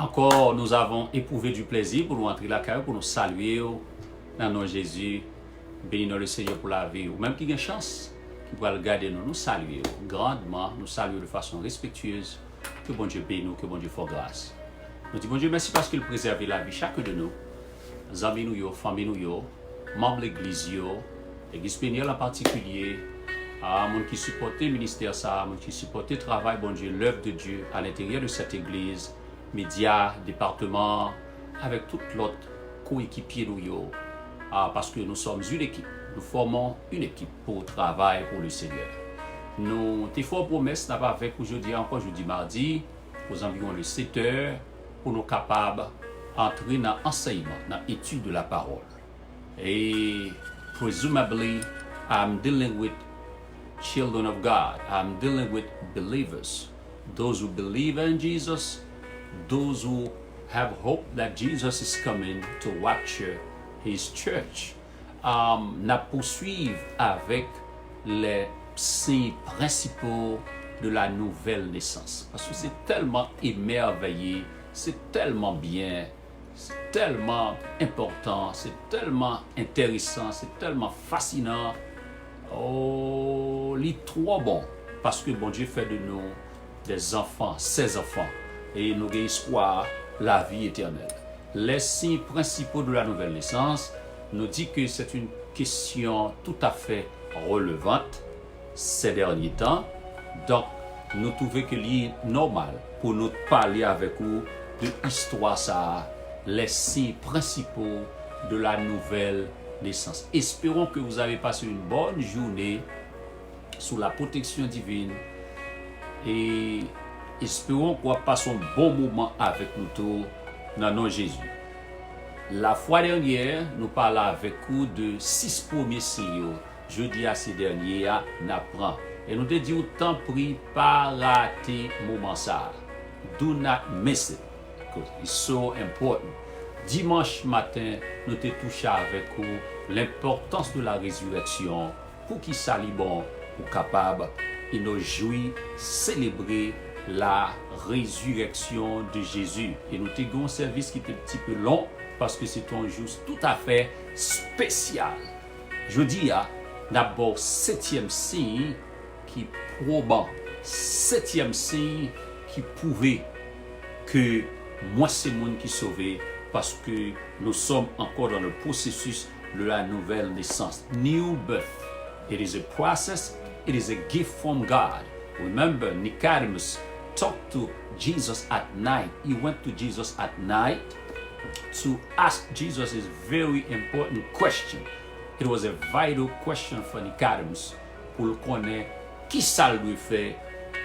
Encore, nous avons éprouvé du plaisir pour nous entrer la carrière, pour nous saluer dans le nom de Jésus. Bénis le Seigneur pour la vie. Ou même qui a une chance, qui pourra le garder nous, nous saluer grandement, nous saluer de façon respectueuse. Que bon Dieu bénisse nous, que bon Dieu fasse grâce. Nous disons bon Dieu merci parce qu'il préserve la vie chacun de nous. Amis nous, famille nous, membres de l'église, l'église pénielle en particulier, à monde qui supporte le ministère, ça, monde qui supporte le travail, bon Dieu, l'œuvre de Dieu à l'intérieur de cette église, médias, départements, avec toute l'autre coéquipier nous, parce que nous sommes une équipe, nous formons une équipe pour travailler pour le Seigneur. Nous avons fait promesse avec aujourd'hui, encore jeudi mardi, aux environs de 7 heures, pour nous capables d'entrer dans l'enseignement, dans l'étude de la parole. Et presumably, I'm dealing with children of God. I'm dealing with believers. Those who believe in Jesus, those who have hope that Jesus is coming to rapture his church. Nous poursuivons avec les signes principaux de la nouvelle naissance. Parce que c'est tellement émerveillé, c'est tellement bien, c'est tellement important, c'est tellement intéressant, c'est tellement fascinant. Oh, il est trop bon. Parce que bon Dieu fait de nous des enfants, ses enfants. Et nous avons espoir, la vie éternelle. Les signes principaux de la nouvelle naissance nous dit que c'est une question tout à fait relevante ces derniers temps. Donc, nous trouvons que c'est normal pour nous parler avec vous de l'histoire, ça, les signes principaux de la nouvelle naissance. Espérons que vous avez passé une bonne journée sous la protection divine et espérons qu'on passe un bon moment avec nous tous dans le nom de Jésus. La fois dernière, nous parlons avec vous de 6 premiers signes. Jeudi à ces derniers, nous apprenons. Et nous te disons, tant pis, pas rater le moment ça. Do not miss it. Because it's so important. Dimanche matin, nous te touché avec vous l'importance de la résurrection pour qui ça bon ou capable et nous jouir, célébrer la résurrection de Jésus. Et nous te un service qui était un petit peu long parce que c'est un jour tout à fait spécial. Je dis d'abord 7e signe qui probant, 7e signe qui prouvait que moi c'est moi qui sauvé parce que nous sommes encore dans le processus de la nouvelle naissance. New birth. It is a process. It is a gift from God. Remember, Nicodemus talked to Jesus at night. He went to Jesus at night to ask Jesus a very important question. It was a vital question for Nicodemus pour connaître qui ça lui fait,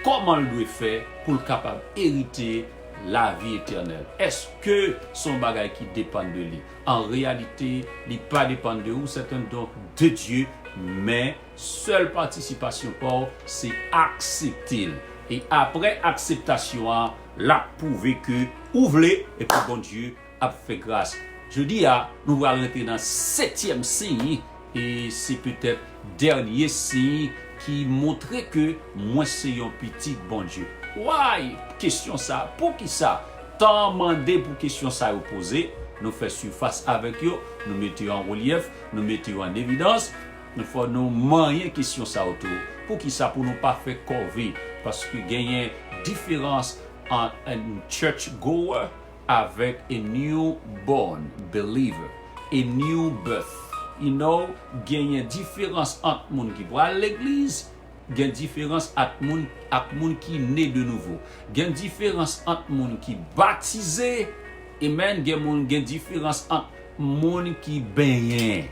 comment lui fait pour capable hériter la vie éternelle. Est-ce que son bagage qui dépend de lui? En réalité, il ne pas dépend de vous, c'est un don de Dieu, mais seule participation pour c'est accepter. Et après acceptation, la prouver que ouvrez et que bon Dieu a fait grâce. Je dis nous allons rentrer dans 7e signe et c'est peut-être dernier signe qui montre que moi c'est un petit bon Dieu. Why? Question ça. Pour qui ça? Tant demandé pour question ça opposé. Nous faisons surface avec eux. Nous mettons en relief. Nous mettons en évidence. Nous faisons nous manier question ça autour. Pour qui ça? Pour nous pas faire corvée. Parce que il y a une différence entre un church goer avec a newborn believer. A new birth. You know, il y a une différence entre les gens qui vont à l'église. Il y a une différence entre les gens qui sont nés de nouveau. Il y a une différence entre les gens qui sont baptisés. Et même il y a une différence entre les gens qui baignent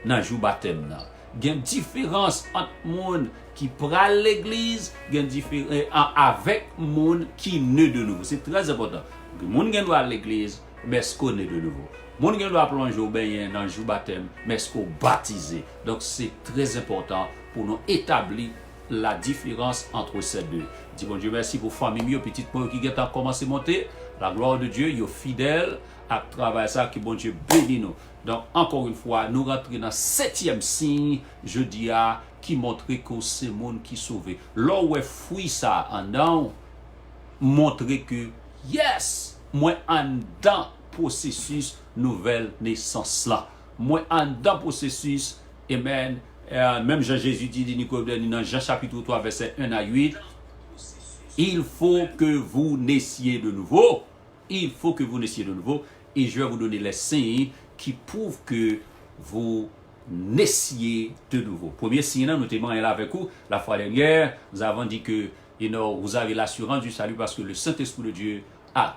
dans le jour baptême. Il y a une différence entre les gens qui prennent à l'église. Il y a une différence avec les gens qui sont nés de nouveau. C'est très important. Les gens qui sont à l'église, mais est-ce qu'on est de nouveau? Les gens qui doivent plonger au bain dans le jour baptême, mais est-ce qu'on est baptisé? Donc c'est très important pour nous établir la différence entre ces deux. Dis bon Dieu merci pour famille, petite moi qui a commencé à monter. La gloire de Dieu, il est fidèle à travailler ça, que bon Dieu bénisse nous. Donc encore une fois, nous rentrons dans 7e signe, je dis qui montre que c'est le monde qui est sauvé. Là où est fruit ça en non, montrer que yes, moi en dans processus nouvelle naissance là. Moi en dans processus, amen. Même Jean-Jésus dit dans Jean chapitre 3 verset 1 à 8, il faut que vous naissiez de nouveau. Il faut que vous naissiez de nouveau. Et je vais vous donner les signes qui prouvent que vous naissiez de nouveau. Premier signe, nous témoignons là avec vous. La fois dernière, nous avons dit que vous avez l'assurance du salut parce que le Saint-Esprit de Dieu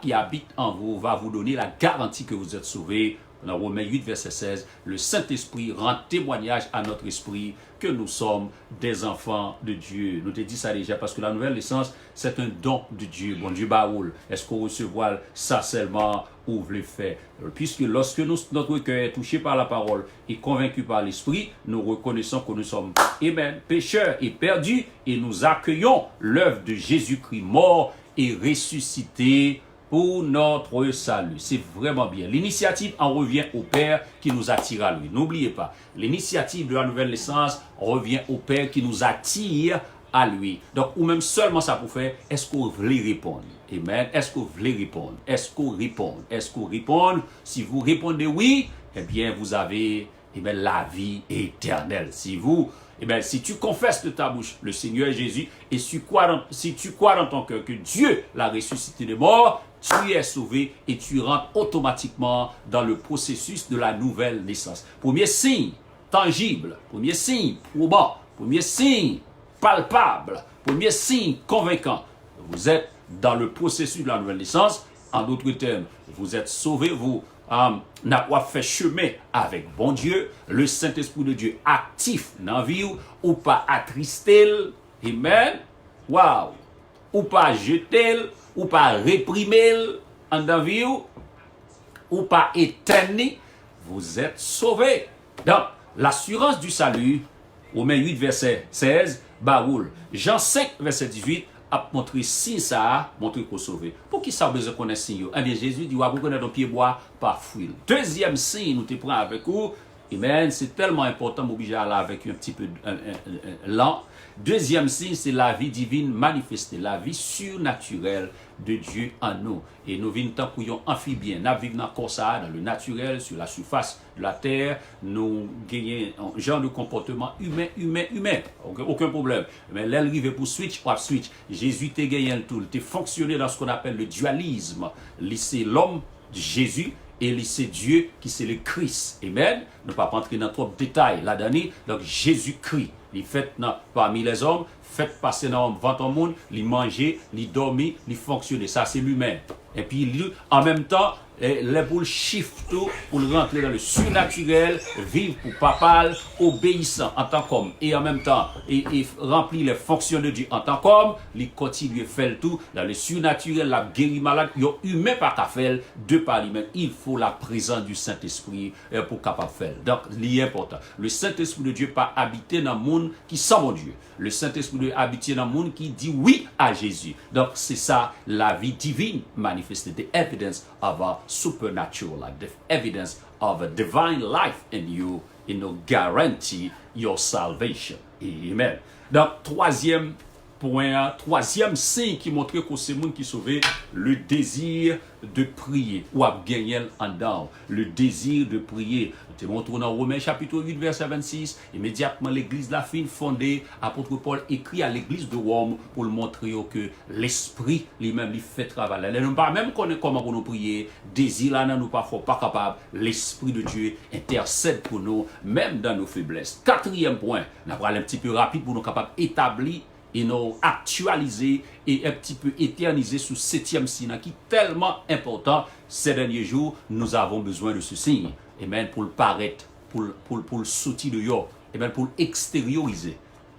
qui habite en vous va vous donner la garantie que vous êtes sauvés. Dans Romains 8, verset 16, le Saint-Esprit rend témoignage à notre esprit que nous sommes des enfants de Dieu. Nous te dit ça déjà parce que la nouvelle naissance, c'est un don de Dieu. Bon Dieu, baoul. Est-ce qu'on recevoir ça seulement ou vous le fait? Puisque lorsque notre cœur est touché par la parole et convaincu par l'esprit, nous reconnaissons que nous sommes, amen, pécheurs et perdus et nous accueillons l'œuvre de Jésus-Christ mort et ressuscité pour notre salut. C'est vraiment bien. L'initiative en revient au Père qui nous attire à lui. N'oubliez pas, l'initiative de la nouvelle naissance revient au Père qui nous attire à lui. Donc, ou même seulement ça pour faire, est-ce qu'on voulait répondre? Amen. Est-ce qu'on voulait répondre? Est-ce qu'on répond? Est-ce qu'on répond? Si vous répondez oui, eh bien, vous avez la vie éternelle. Si tu confesses de ta bouche le Seigneur Jésus et si tu crois dans ton cœur que Dieu l'a ressuscité des morts, tu es sauvé et tu rentres automatiquement dans le processus de la nouvelle naissance. Premier signe tangible, premier signe probant, premier signe palpable, premier signe convaincant. Vous êtes dans le processus de la nouvelle naissance. En d'autres termes, vous êtes sauvé, vous n'a pas fait chemin avec bon Dieu, le Saint-Esprit de Dieu actif dans la vie ou pas attristé, amen, wow, ou pas jeté, ou pas réprimé en dans la vie ou pas éteigné, vous êtes sauvé. Donc, l'assurance du salut, Romains 8, verset 16, baoul. Jean 5, verset 18, a montré si ça, montré qu'on sauvé. Pour qui ça besoin connaître signe? Eh bien, Jésus dit, vous connaissez ton pied bois par fruit. Deuxième signe, nous te prenons avec vous. Amen. C'est tellement important, m'obliger à aller avec un petit peu lent. Deuxième signe, c'est la vie divine manifestée, la vie surnaturelle de Dieu en nous. Et nous vivons tant qu'un amphibien. Nous vivons dans ça, dans le naturel, sur la surface de la terre. Nous gagnons un genre de comportement humain. Aucun problème. Mais l'arrivée pour switch, Jésus t'a gagné tout. Il t'a fonctionné dans ce qu'on appelle le dualisme. C'est l'homme de Jésus et c'est Dieu qui c'est le Christ. Amen. Ne pas rentrer dans trop de détails là-dedans. Donc Jésus-Christ, il fait parmi les hommes, fait passer dans le monde, il manger, il dormir, il fonctionner. Ça c'est l'humain. Et puis en même temps, les boules shift tout pour rentrer dans le surnaturel, vivre pour papa, obéissant en tant qu'homme et en même temps et remplir les fonctions de Dieu en tant qu'homme, il continue à faire tout dans le surnaturel, la guérir malade, il y a humain pas qu'à faire de par lui-même. Il faut la présence du Saint-Esprit pour capable faire. Donc, c'est important. Le Saint-Esprit de Dieu pas habiter dans le monde qui sent mon Dieu. Le Saint-Esprit de Dieu habiter dans le monde qui dit oui à Jésus. Donc, c'est ça la vie divine manifestée, the evidence of a supernatural life, the evidence of a divine life in you, guarantee your salvation. Amen. Donc, troisième point, troisième signe qui montre que c'est le monde qui sauvé, le désir de prier, ou à gagner en dedans, le désir de prier. Te montre dans Romains chapitre 8, verset 26, immédiatement l'église la fin fondée, apôtre Paul écrit à l'église de Rome pour le montrer que l'esprit lui-même lui fait travailler. Elle ne pas même connaître comment nous prier, désir là nous parfois pas capable, l'esprit de Dieu intercède pour nous, même dans nos faiblesses. Quatrième point, on va aller un petit peu rapide pour nous capables d'établir et nous actualiser et un petit peu éterniser sous septième signe qui est tellement important ces derniers jours. Nous avons besoin de ce signe, amen, pour le paraître, pour le sortir de yo, amen, pour l'extérioriser.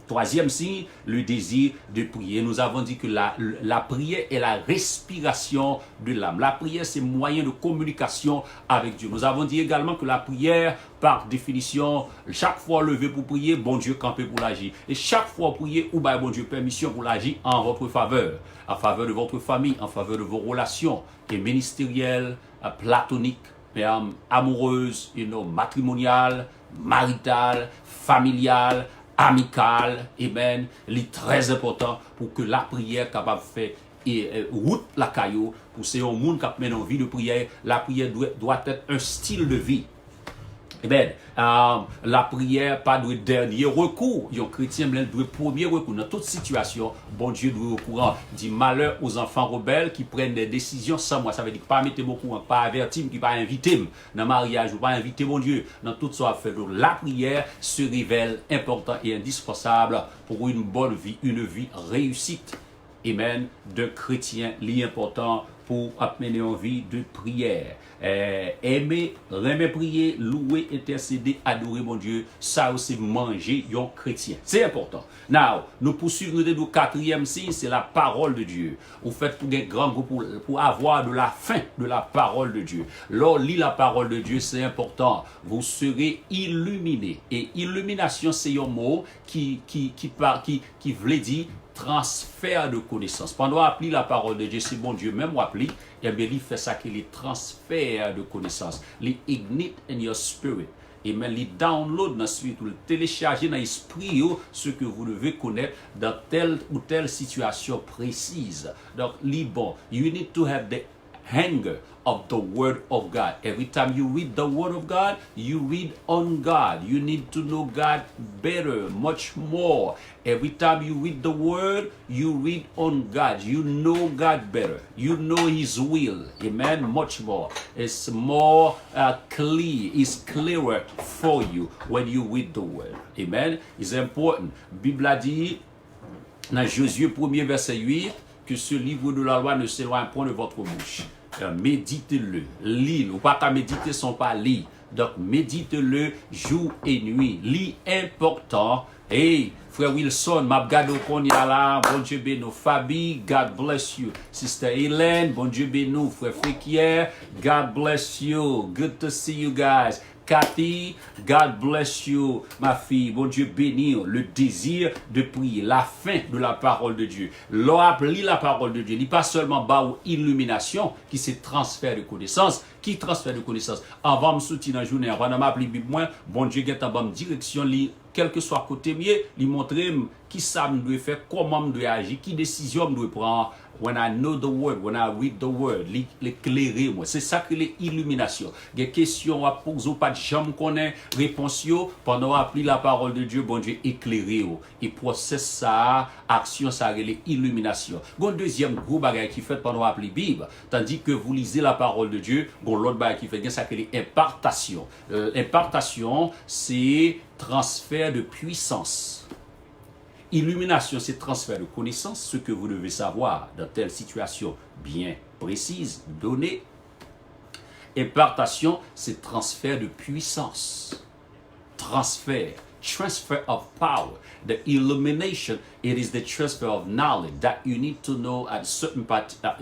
Troisième signe, le désir de prier. Nous avons dit que la prière est la respiration de l'âme. La prière, c'est moyen de communication avec Dieu. Nous avons dit également que la prière, par définition, chaque fois levé pour prier, bon Dieu campé pour l'agir. Et chaque fois prier, ou bien bon Dieu permission pour l'agir en votre faveur, en faveur de votre famille, en faveur de vos relations et ministérielles, platoniques, amoureuses, matrimoniales, maritales, familiales, amical, amen, il est très important pour que la prière capable de faire route la caillou pour c'est un monde qui mène en vie de prière. La prière doit être un style de vie. Amen. La prière pas de dernier recours. Un chrétien doit premier recours. Dans toute situation, bon Dieu doit au courant. Dit malheur aux enfants rebelles qui prennent des décisions sans moi. Ça veut dire pas mettre mon courant, pas avertir, qui pas inviter dans le mariage, ou pas inviter mon Dieu. Dans tout ça, fait. Donc la prière se révèle importante et indispensable pour une bonne vie, une vie réussite. Amen. De chrétien, l'important pour amener en vie de prière. Aimer, remettre prier, louer, intercéder, adorer mon Dieu, ça aussi manger un chrétien. C'est important. Now, nous poursuivons le quatrième signe, c'est la parole de Dieu. Vous faites pour un grand groupe pour avoir de la faim de la parole de Dieu. Lors lit la parole de Dieu, c'est important. Vous serez illuminés. Et illumination, c'est un mot qui veut dire transfert de connaissances. Pendant appeler la parole de Dieu, c'est bon Dieu même appeler, et bien il fait ça qu'il est transfert de connaissances. Il ignite in your spirit. Et même il download dans suite ou le télécharger dans l'esprit ce que vous devez connaître dans telle ou telle situation précise. Donc, bon, you need to have the hunger of the word of God. Every time you read the word of God, you read on God. You need to know God better, much more. Every time you read the word, you read on God. You know God better. You know His will. Amen. Much more. It's more clear. It's clearer for you when you read the word. Amen. It's important. Bible a dit dans Josué 1er verset 8 que ce livre de la loi ne s'éloigne point de votre bouche. Méditez-le, lis, ou pas qu'à méditer sans pas lire. Donc méditez-le jour et nuit. Lis important. Hey, frère Wilson, m'a gado qu'on y a là, bon Dieu bénou. Fabi, God bless you. Sister Hélène, bon Dieu bénou. Frère Féquier, God bless you. Good to see you guys. Cathy, God bless you, ma fille. Bon Dieu bénir le désir de prier, la faim de la parole de Dieu. L'on lit la parole de Dieu. Il n'est pas seulement bas ou illumination qui c'est transfert de connaissance. Qui transfert de connaissance. Avant de me soutenir dans la journée, avant de m'appeler Bible, bon Dieu est en bonne direction. Quel que soit côté mieux, lui montrer qui ça me doit faire, comment me doit agir, qui décision me doit prendre. When I know the word, when I read the word, l'éclairer moi. C'est ça que l'illumination. Des questions à poser, pas de jamais connaît réponse yo pendant appeler la parole de Dieu, bon Dieu éclairer et process ça, action ça l'illumination. Gon deuxième gros bagage qui fait pendant appeler Bible, tandis que vous lisez la parole de Dieu, gon l'autre bagage qui fait ça que l'impartation. Impartation, c'est transfert de puissance. Illumination, c'est transfert de connaissance, ce que vous devez savoir dans telle situation bien précise, donnée. Impartation, c'est transfert de puissance. Transfert of power. The illumination, it is the transfer of knowledge that you need to know at a certain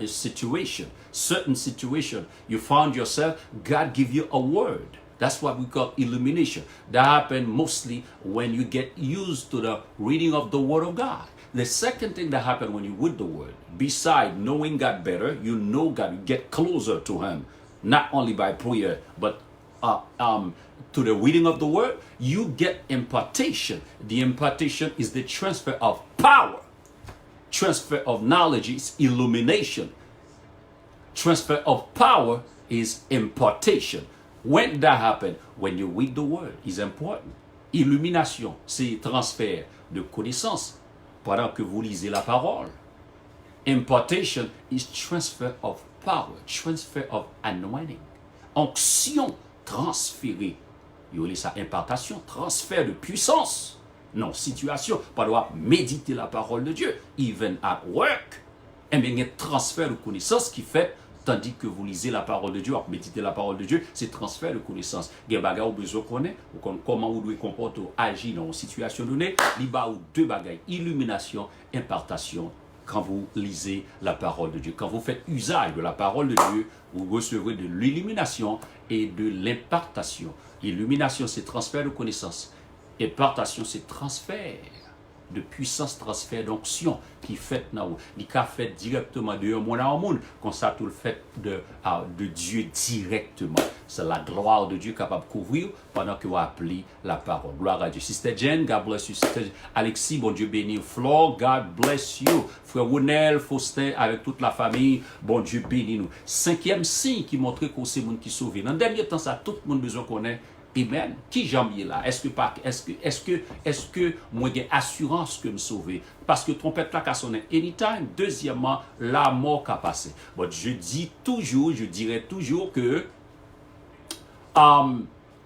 situation. Certain situation, you found yourself, God give you a word. That's what we call illumination. That happens mostly when you get used to the reading of the Word of God. The second thing that happens when you read the Word, besides knowing God better, you know God, you get closer to Him, not only by prayer, but to the reading of the Word, you get impartation. The impartation is the transfer of power. Transfer of knowledge is illumination. Transfer of power is impartation. When that happens, when you read the word, is important. Illumination, c'est transfert de connaissance pendant que vous lisez la parole. Impartation is transfer of power, transfer of anointing. Onction transférée. Il y a ça impartation, transfert de puissance. Non, situation, pas doit méditer la parole de Dieu. Even at work. Et bien, il y a transfert de connaissance qui fait. Tandis que vous lisez la parole de Dieu, méditez la parole de Dieu, c'est transfert de connaissance. Il y a des bagages besoin de connaître, comment vous devez comporter, agir dans une situation donnée. Il y a deux bagages, illumination, impartation, quand vous lisez la parole de Dieu. Quand vous faites usage de la parole de Dieu, vous recevrez de l'illumination et de l'impartation. Illumination, c'est transfert de connaissance. Impartation, c'est transfert de puissance, transfert d'onction qui fait dans il qu'a fait directement de monde en monde, comme ça tout le fait de Dieu directement. C'est la gloire de Dieu capable de couvrir pendant que vous appelez la parole. Gloire à Dieu. Sister Jen, God bless you. Sister Alexis, bon Dieu béni. Flore, God bless you. Frère Ronel, Faustin, avec toute la famille, bon Dieu béni nous. Cinquième signe qui montre que c'est le monde qui sauve. Dans le dernier temps, ça, tout le monde besoin connaît. Amen. Qui j'en là? Est-ce que moi j'ai assurance que me sauver? Parce que trompette là qu'a sonné anytime. Deuxièmement, la mort qu'a passé. Bon, je dirais toujours que la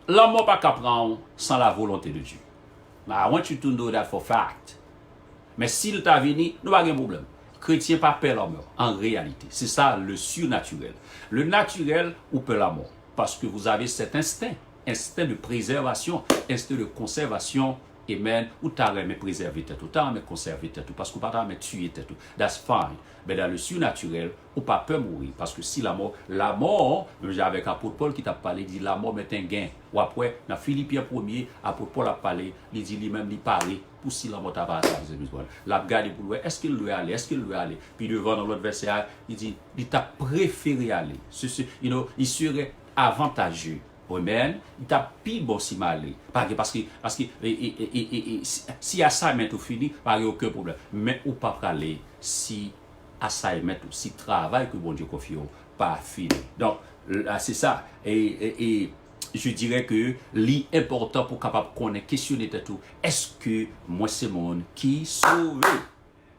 mort pas qu'à prendre sans la volonté de Dieu. I want you to know that for fact. Mais s'il t'a venu, nous pas de problème. Chrétien pas peur la mort. En réalité, c'est ça le surnaturel. Le naturel ou peur la mort. Parce que vous avez cet instinct de préservation, instinct de conservation, amen, ou t'as aimé préserver tout, t'as aimé conserver tout, parce que t'as aimé tuer tout, that's fine. Mais dans le surnaturel, ou pas peur mourir, parce que si la mort, j'ai avec l'apôtre Paul qui t'a parlé, dit la mort met un gain, ou après, dans Philippiens 1er, l'apôtre Paul a parlé, il dit lui-même, il parlait, pour si la mort t'a pas l'a regardé pour lui, est-ce qu'il doit aller, puis devant dans l'autre verset, il dit, il t'a préféré aller, il serait avantageux. Amen. Il t'a pis bon si mal. Parce que si assignment tout fini, pas aucun problème. Mais ou pas aller si assignment ou si travail que bon Dieu confie pas fini. Donc c'est ça. Et je dirais que l'important pour capable connaître questionner tout. Est-ce que moi c'est mon qui sauvé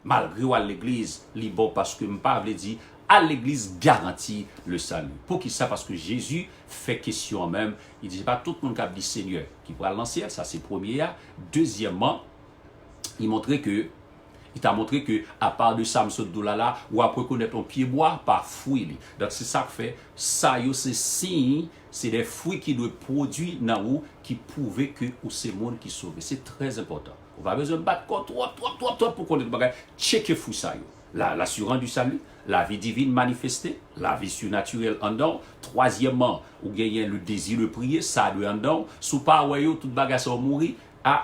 malgré à l'église, li bon parce que m'pas veut dire à l'église garantit le salut. Pour qui ça? Parce que Jésus fait question même. Il ne dit pas tout le monde qui a dit Seigneur qui pourra lancer, ça c'est premier. Deuxièmement, il t'a montré que à part de Samson Doulala, ou après connaître ton pied bois par fruit. Donc c'est ça que fait. Ça, c'est signe, c'est des fruits qui doivent produire dans vous qui prouvent que c'est le monde qui sauve. C'est très important. On va besoin de battre trop pour connaître le bagage. Checker fou ça. L'assurance du salut, la vie divine manifestée, la vie surnaturelle en dedans. Troisièmement, ou gagnez le désir de prier, ça doit en dedans. Sous pas tout bagage à mourir,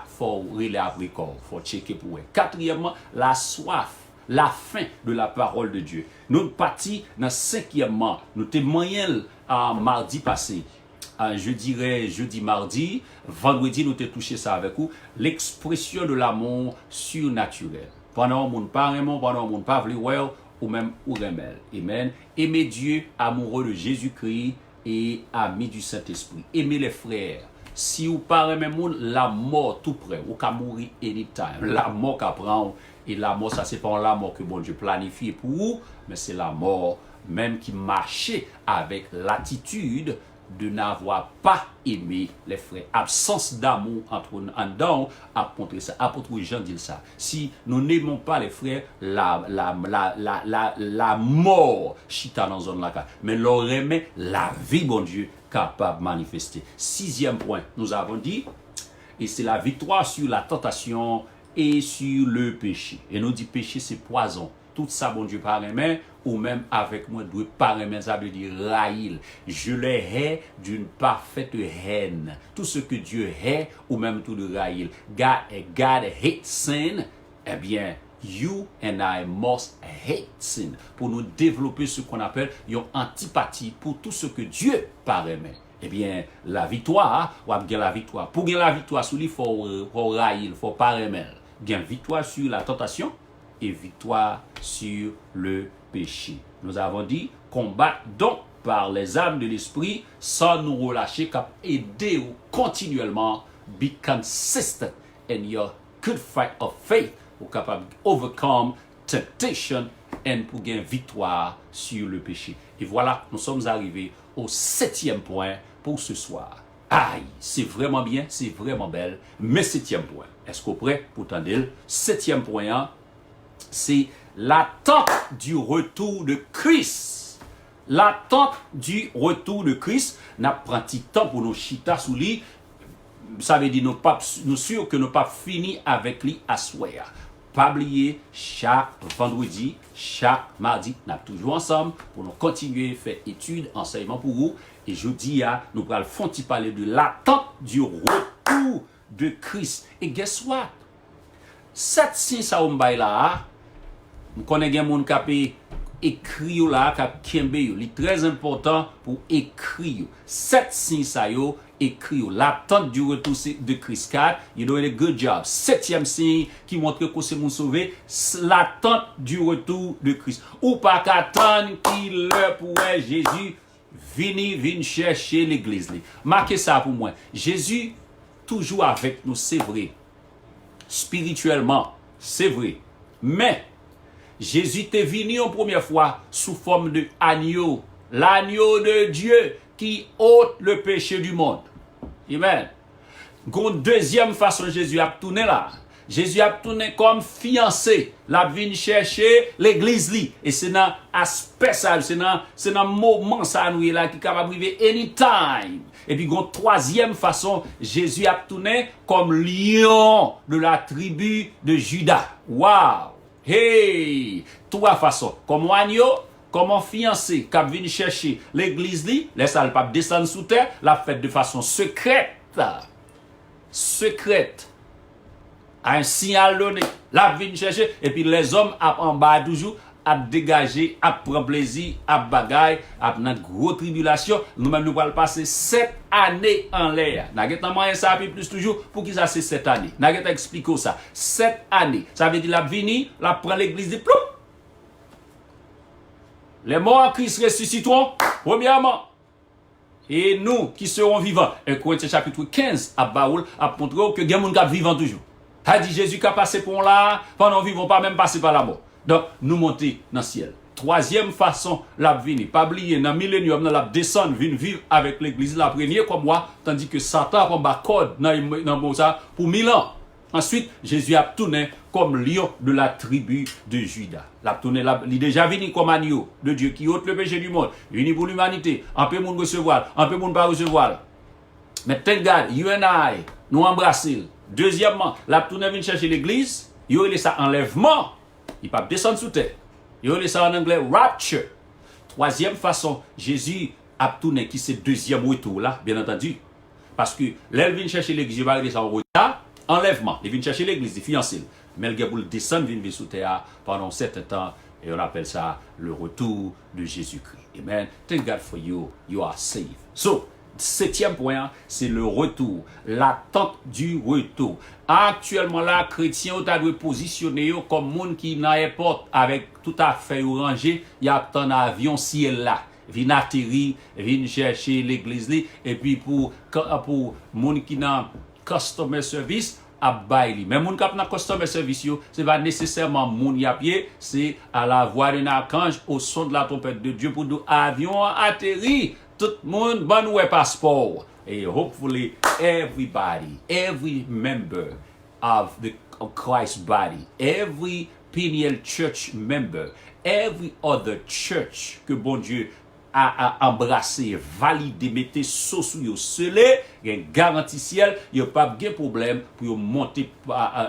faut relais après corps, faut checker pour eux. Quatrièmement, la soif, la faim de la parole de Dieu. Nous partis dans cinquièmement, nous témoignons mardi passé. Je dirais jeudi, mardi, vendredi, nous t'ai touché ça avec vous, l'expression de l'amour surnaturel. Pendant mon parlement, pendant mon pas ou même ou remel. Amen. Aimez Dieu, amoureux de Jésus-Christ et ami du Saint-Esprit. Aimez les frères. Si vous parlez même la mort tout près, ou qu'à mourir anytime. La mort qu'à prendre, et la mort, ça c'est pas la mort que bon Dieu planifie pour vous, mais c'est la mort même qui marchait avec l'attitude de n'avoir pas aimé les frères. Absence d'amour entre nous en dedans a montré ça. Apôtre Jean dit ça. Si nous n'aimons pas les frères, la mort chita dans zone là. Mais leur aimer la vie, bon Dieu, capable de manifester. Sixième point, nous avons dit, et c'est la victoire sur la tentation et sur le péché. Et nous dit péché, c'est poison. Tout ça, bon Dieu, par aimer, ou même avec moi, doit par aimer, ça veut dire raïl. Je les hais d'une parfaite haine. Tout ce que Dieu hait, ou même tout le raïl. God hates sin, eh bien, you and I must hate sin. Pour nous développer ce qu'on appelle une antipathie pour tout ce que Dieu par aimer. Eh bien, la victoire, ou bien la victoire. Pour gagner la victoire, sur lui, il faut raïl, il faut par aimer. Bien, victoire sur la tentation, et victoire sur le péché. Nous avons dit combattre donc par les armes de l'esprit sans nous relâcher, cap aider continuellement, be consistent in your good fight of faith, pour capable overcome temptation et pour gagner victoire sur le péché. Et voilà, nous sommes arrivés au septième point pour ce soir. Aïe, c'est vraiment bien, c'est vraiment belle, mais septième point. Est-ce qu'on est prêt pour t'en dire? Septième point, hein? C'est l'attente du retour de Christ. L'attente du retour de Christ n'a pas pris temps pour nous chita sous lui. Ça veut dire nous sûr que nous pas fini avec lui à soir. Pas oublier chaque vendredi, chaque mardi, nous sommes toujours ensemble pour nous continuer à faire études, enseignements pour vous. Et jeudi, nous allons parler de l'attente du retour de Christ. Et guess what? 7 signes ça on bay là, on connaît gen moun qui écrit là, qui kembe yo. C'est très important pour écrire. 7 signes ça yo écrit. L'attente du retour de Christ 4, you doing a good job. 7e signe qui montre que c'est mon sauvé, l'attente du retour de Christ. Ou pas qu'attendre qu'il le pourrait Jésus vini chercher l'église. Marquez ça pour moi. Jésus toujours avec nous, c'est vrai. Spirituellement, c'est vrai. Mais Jésus est venu en première fois sous forme de agneau, l'agneau de Dieu qui ôte le péché du monde. Amen. Une deuxième façon, Jésus a tourné là. Jésus a tourné comme fiancé. La vient chercher l'église li. Et c'est dans aspect ça, c'est dans moment ça nous là qui capable arriver anytime. Et puis une troisième façon, Jésus a tourné comme lion de la tribu de Juda. Wow. Hey, trois façons. Comme agneau, comme un fiancé qui vient chercher l'église li, laisse le pape descendre sous terre, la fait de façon secrète. Secrète. Un signal donné, la vient chercher, et puis les hommes en bas toujours à dégager, à prendre plaisir, à bagaille, à notre grosse tribulation. Nous-mêmes, nous allons passer 7 années en l'air. Nous avons moyen ça plus toujours pour qui ça c'est 7 années. Nous avons expliqué ça. 7 années. Ça veut dire la vini, la prend l'église de ploup. Les morts en Christ ressusciteront, premièrement. Et nous qui serons vivants. 1 Corinthiens chapitre 15 à Baoul a montré que il y a des gens qui vivent toujours. A dit Jésus qui a passé pour là, pendant nous vivons pas même passer par la mort. Donc, nous monter dans le ciel. Troisième façon, la venir. Pas oublier, dans le millénium, dans la descendre, venir vivre avec l'église, la première comme moi, tandis que Satan a un code dans ça pour 1000 ans. Ensuite, Jésus a tourné comme lion de la tribu de Juda. Il a tourné, il est déjà venu comme agneau de Dieu qui ôte le péché du monde. Venu pour l'humanité. Un peu de monde recevoir, un peu de monde pas recevoir. Mais thank God, you and I, nous embrasser. Deuxièmement, la tourné vient chercher l'église, il a ça enlèvement. Il ne peut pas descendre sous terre. Il a ça en anglais rapture. Troisième façon, Jésus a tourné qui c'est deuxième retour là, bien entendu. Parce que là, il vient chercher l'église, il va aller en retard, enlèvement. Il vient chercher l'église, il fiancé. Mais le gars pour descendre, vient sous terre pendant un certain temps. Et on appelle ça le retour de Jésus-Christ. Amen. Thank God for you. You are saved. So, 7e point, c'est le retour, l'attente du retour. Actuellement, là, chrétien, on doit positionner comme monde qui n'a pas avec tout à fait rangé, il y a un avion ciel là, vient atterrir, vient chercher l'église là, et puis pour monde qui n'a customer service, à bailler. Mais moun kap nan customer service yo, c'est pas nécessairement moun y a pied, c'est à la voix d'un archange au son de la trompette de Dieu pour nous avion atterri. Tout le monde bon ouais passeport. Et hopefully everybody, every member of the Christ body, every Peniel church member, every other church que bon Dieu a embrassé, validé, mettez sous yo scellé, il y a une garantie ciel, il n'y a pas de problème pour monter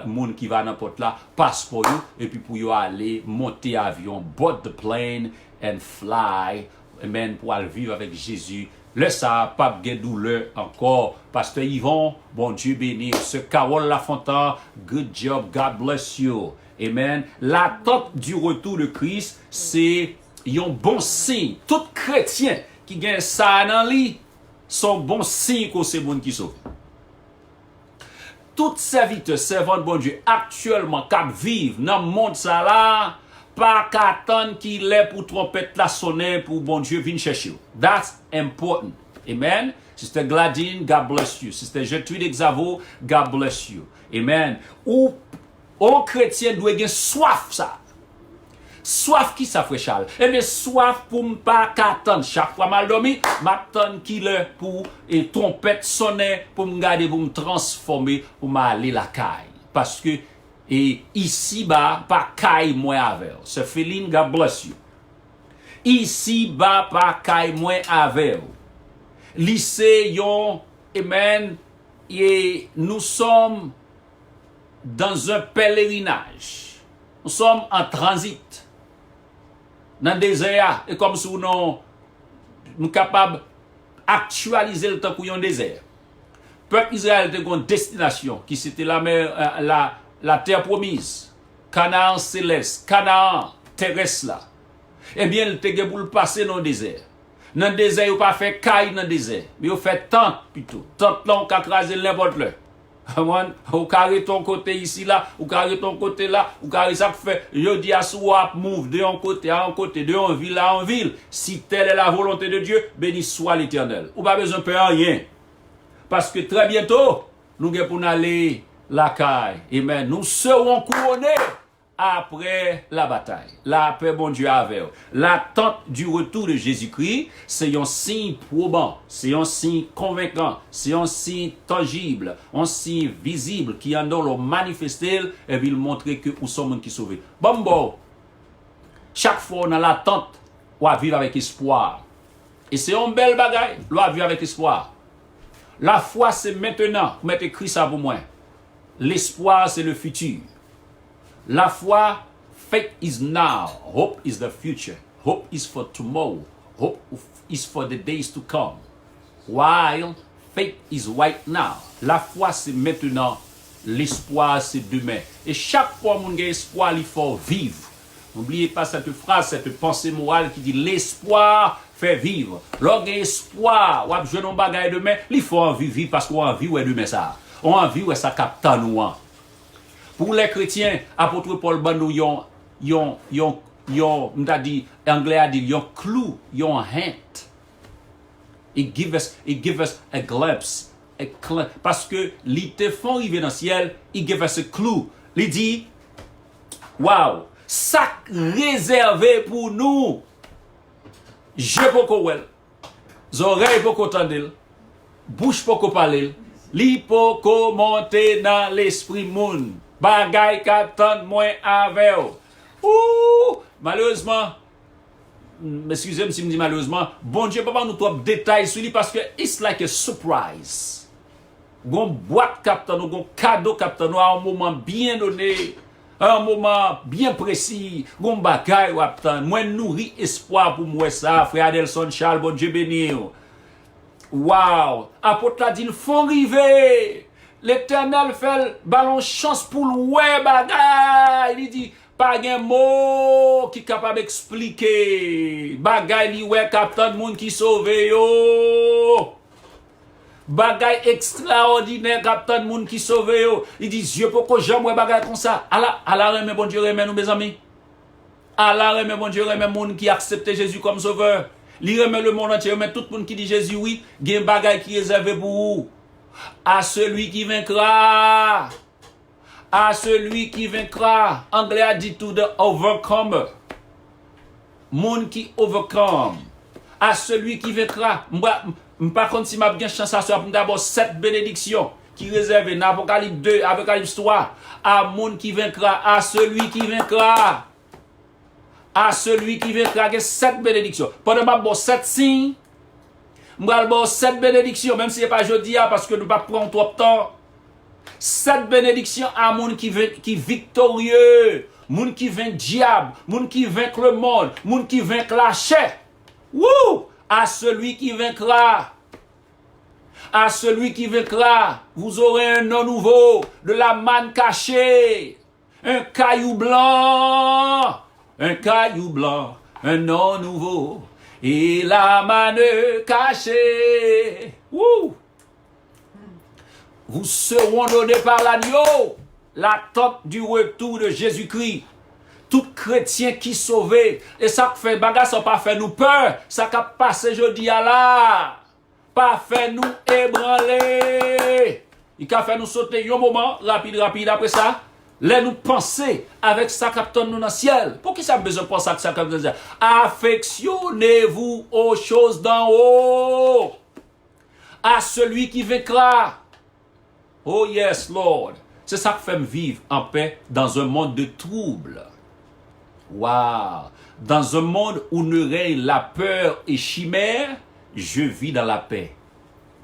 monde qui va n'importe là, passeport yo, et puis pour aller monter avion, board the plane and fly. Amen, pour aller vivre avec Jésus. Le ça, pas de douleur encore. Pasteur Yvon, bon Dieu béni. Ce Carole Lafontaine, good job, God bless you. Amen. L'attente du retour de Christ, c'est un bon signe. Tout chrétien qui gagne ça dans lui, sont bon signe que c'est bon qui sauve. Tout serviteur, servant de bon Dieu, actuellement, qui vivent dans le monde ça là, pas qu'attendre qu'il est pour trompette la sonner pour bon Dieu venir chercher. That's important. Amen. Sister Gladine, God bless you. Sister Gertrude Exavo, God bless you. Amen. Ou un chrétien doit avoir soif ça. Soif qui ça frère Charles? Eh bien soif pour ne pas qu'attendre chaque fois mal dormi, m'attendre qu'il est pour et trompette sonner pour me garder pour me transformer pour m'aller la caille. Parce que et ici bas pas caille moins avec. Ce Féline, God bless you. Ici bas pas caille moins avec. Lycée yon, amen. Et nous sommes dans un pèlerinage. Nous sommes en transit. Dans le désert. Et comme si nous sommes capables d'actualiser le temps pour un désert. Peuple Israël était une destination qui c'était la mer, la terre promise, Canaan céleste, Canaan terrestre là, eh bien, il te gen pour le passer dans le désert. Dans le désert, il pas fait caille dans le désert, mais il fait tente plutôt. Tente là, on peut craser n'importe le. Ou carré ton côté ici là, ou carré ton côté là, ou carré ça fait, je dis à soit move de un côté à un côté, de en ville à en ville. Si telle est la volonté de Dieu, béni soit l'Éternel. Ou pas besoin de faire rien. Parce que très bientôt, nous allons pour aller la caille. Amen. Nous serons couronnés après la bataille. La paix, bon Dieu, avec vous. L'attente du retour de Jésus-Christ, c'est un signe probant, c'est un signe convaincant, c'est un signe tangible, un signe visible qui en donne le manifester et puis montrer que nous sommes qui sauvés. Bon, chaque fois on a l'attente, on va vivre avec espoir. Et c'est un bel bagage, on va vivre avec espoir. La foi, c'est maintenant. Vous mettez écrit ça pour moi. L'espoir, c'est le futur. La foi, faith is now. Hope is the future. Hope is for tomorrow. Hope is for the days to come. While faith is right now. La foi, c'est maintenant. L'espoir, c'est demain. Et chaque fois qu'on a espoir, il faut vivre. N'oubliez pas cette phrase, cette pensée morale qui dit l'espoir fait vivre. Lorsqu'on a espoir, on a besoin d'un bagage demain, il faut en vivre parce qu'on a envie ouais demain ça. On a envie ouais ça capte nous. Pour les chrétiens, apôtre Paul Bandou yon m'ta dit anglais a dit yon clue, yon hint. It give us a glimpse. Parce que li te font arriver dans le ciel, il give us a clue. Il dit wow, ça réservé pour nous. Je peux qu'on wel, oreilles pour qu'on tende, bouche pour qu'on parle, li pour qu'on monte dans l'esprit moun. Bagay katan moins avec. Ouh, malheureusement, excusez-moi si je me dis malheureusement, bon Dieu, papa nous trop détails sur lui parce que it's like a surprise. Gon boîte captain, gon cadeau captain, à un moment bien donné, à un moment bien précis, gon bagay ou aptan, moi nourri espoir pour moi ça, frère Adelson Charles, bon Dieu béni. Wow, apôtre a dit il faut arriver. L'Éternel fait ballon chance pour le ouais bagay. Il dit pas un mot qui capable d'expliquer. Bagay li ouais captain moun qui sauve yo. Bagay extraordinaire captain moun qui sauve yo. Il dit Dieu pourquoi jamais bagay comme ça. Allah remet bon Dieu remet nous mes amis. Allah remet bon Dieu remet moun qui accepte Jésus comme sauveur. Li remet le monde entier remet tout le monde qui dit Jésus oui, gen bagay qui réservé pour vous. À celui qui vaincra. À celui qui vaincra. Anglais a dit tout de overcomer. Moun qui overcome. À celui qui vaincra. Par contre, si m'a bien chance à faire d'abord 7 bénédictions qui réservent dans Apocalypse 2, Apocalypse 3. À moun qui vaincra. À celui qui vaincra. À celui qui vaincra. Il y a 7 bénédictions. Pendant ma bon 7 signes. M'bral bon 7 bénédictions, même si ce n'est pas jeudi, parce que nous ne pas prendre trop de temps. 7 bénédictions à moun qui victorieux, moun qui vainc diable, moun qui vainc le monde, moun qui vainc la chair. Wouh! À celui qui vaincra. À celui qui vaincra, vous aurez un nom nouveau, de la manne cachée, un caillou blanc, un nom nouveau. Et la manne cachée. Wouh! Vous seront donnés par l'agneau. L'attente du retour de Jésus-Christ. Tout chrétien qui sauvé. Et ça fait bagage, ça pas fait nous peur. Ça a passé jeudi à là. Pas fait nous ébranler. Il a fait nous sauter un moment, rapide après ça. Là, nous penser avec ça capteur nous dans le ciel. Pour qui ça a besoin de penser avec ça capteur dans le ciel? Affectionnez-vous aux choses d'en haut. À celui qui vaincra. Oh yes, Lord. C'est ça qui fait me vivre en paix dans un monde de troubles. Wow. Dans un monde où ne règne la peur et chimère, je vis dans la paix.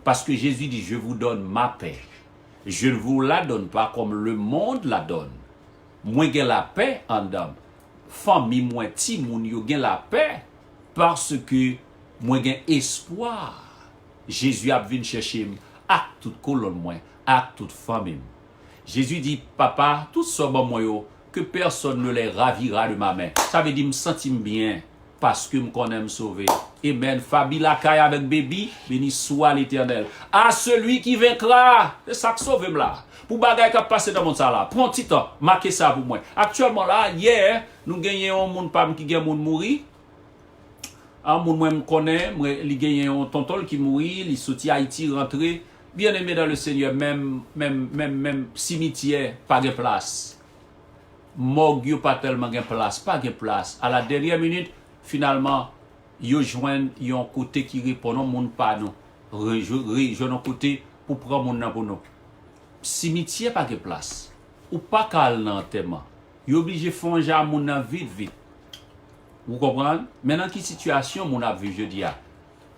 Parce que Jésus dit, je vous donne ma paix. Je ne vous la donne pas comme le monde la donne. Moi j'ai la paix en dame. Famille moi ti moun yo gen la paix parce que moi j'ai espoir. Jésus a venu chercher à toute colonne moi, à toute famille. Jésus dit, papa, tout ça, bon, moi, que personne ne les ravira de ma main. Ça veut dire, me sentir bien, parce que me connais me sauver. Amen. Fabi la caille avec baby, béni soit l'Éternel. À celui qui vaincra, c'est ça qui sauve là. Pour bagay qui a passé dans mon là, prends un petit temps, marquez ça pour moi. Actuellement là, hier, nous gagnons un monde qui gagne monde mourir. Un monde moi me connaît, il gagne un tonton qui mourit, il sorti Haïti rentré. Bien aimé dans le Seigneur, même cimetière pas de place. Morgue pas tellement de place, pas de place. À la dernière minute, finalement, yo joignent un côté qui répond non monde pas non. Rejoignent un côté pour prendre mon pour nous. Cimetière pas de place. Ou pas cal dans thème. Yo obligé font ja mon vite. Vous comprenez? Maintenant qui situation mon a vu je dis a.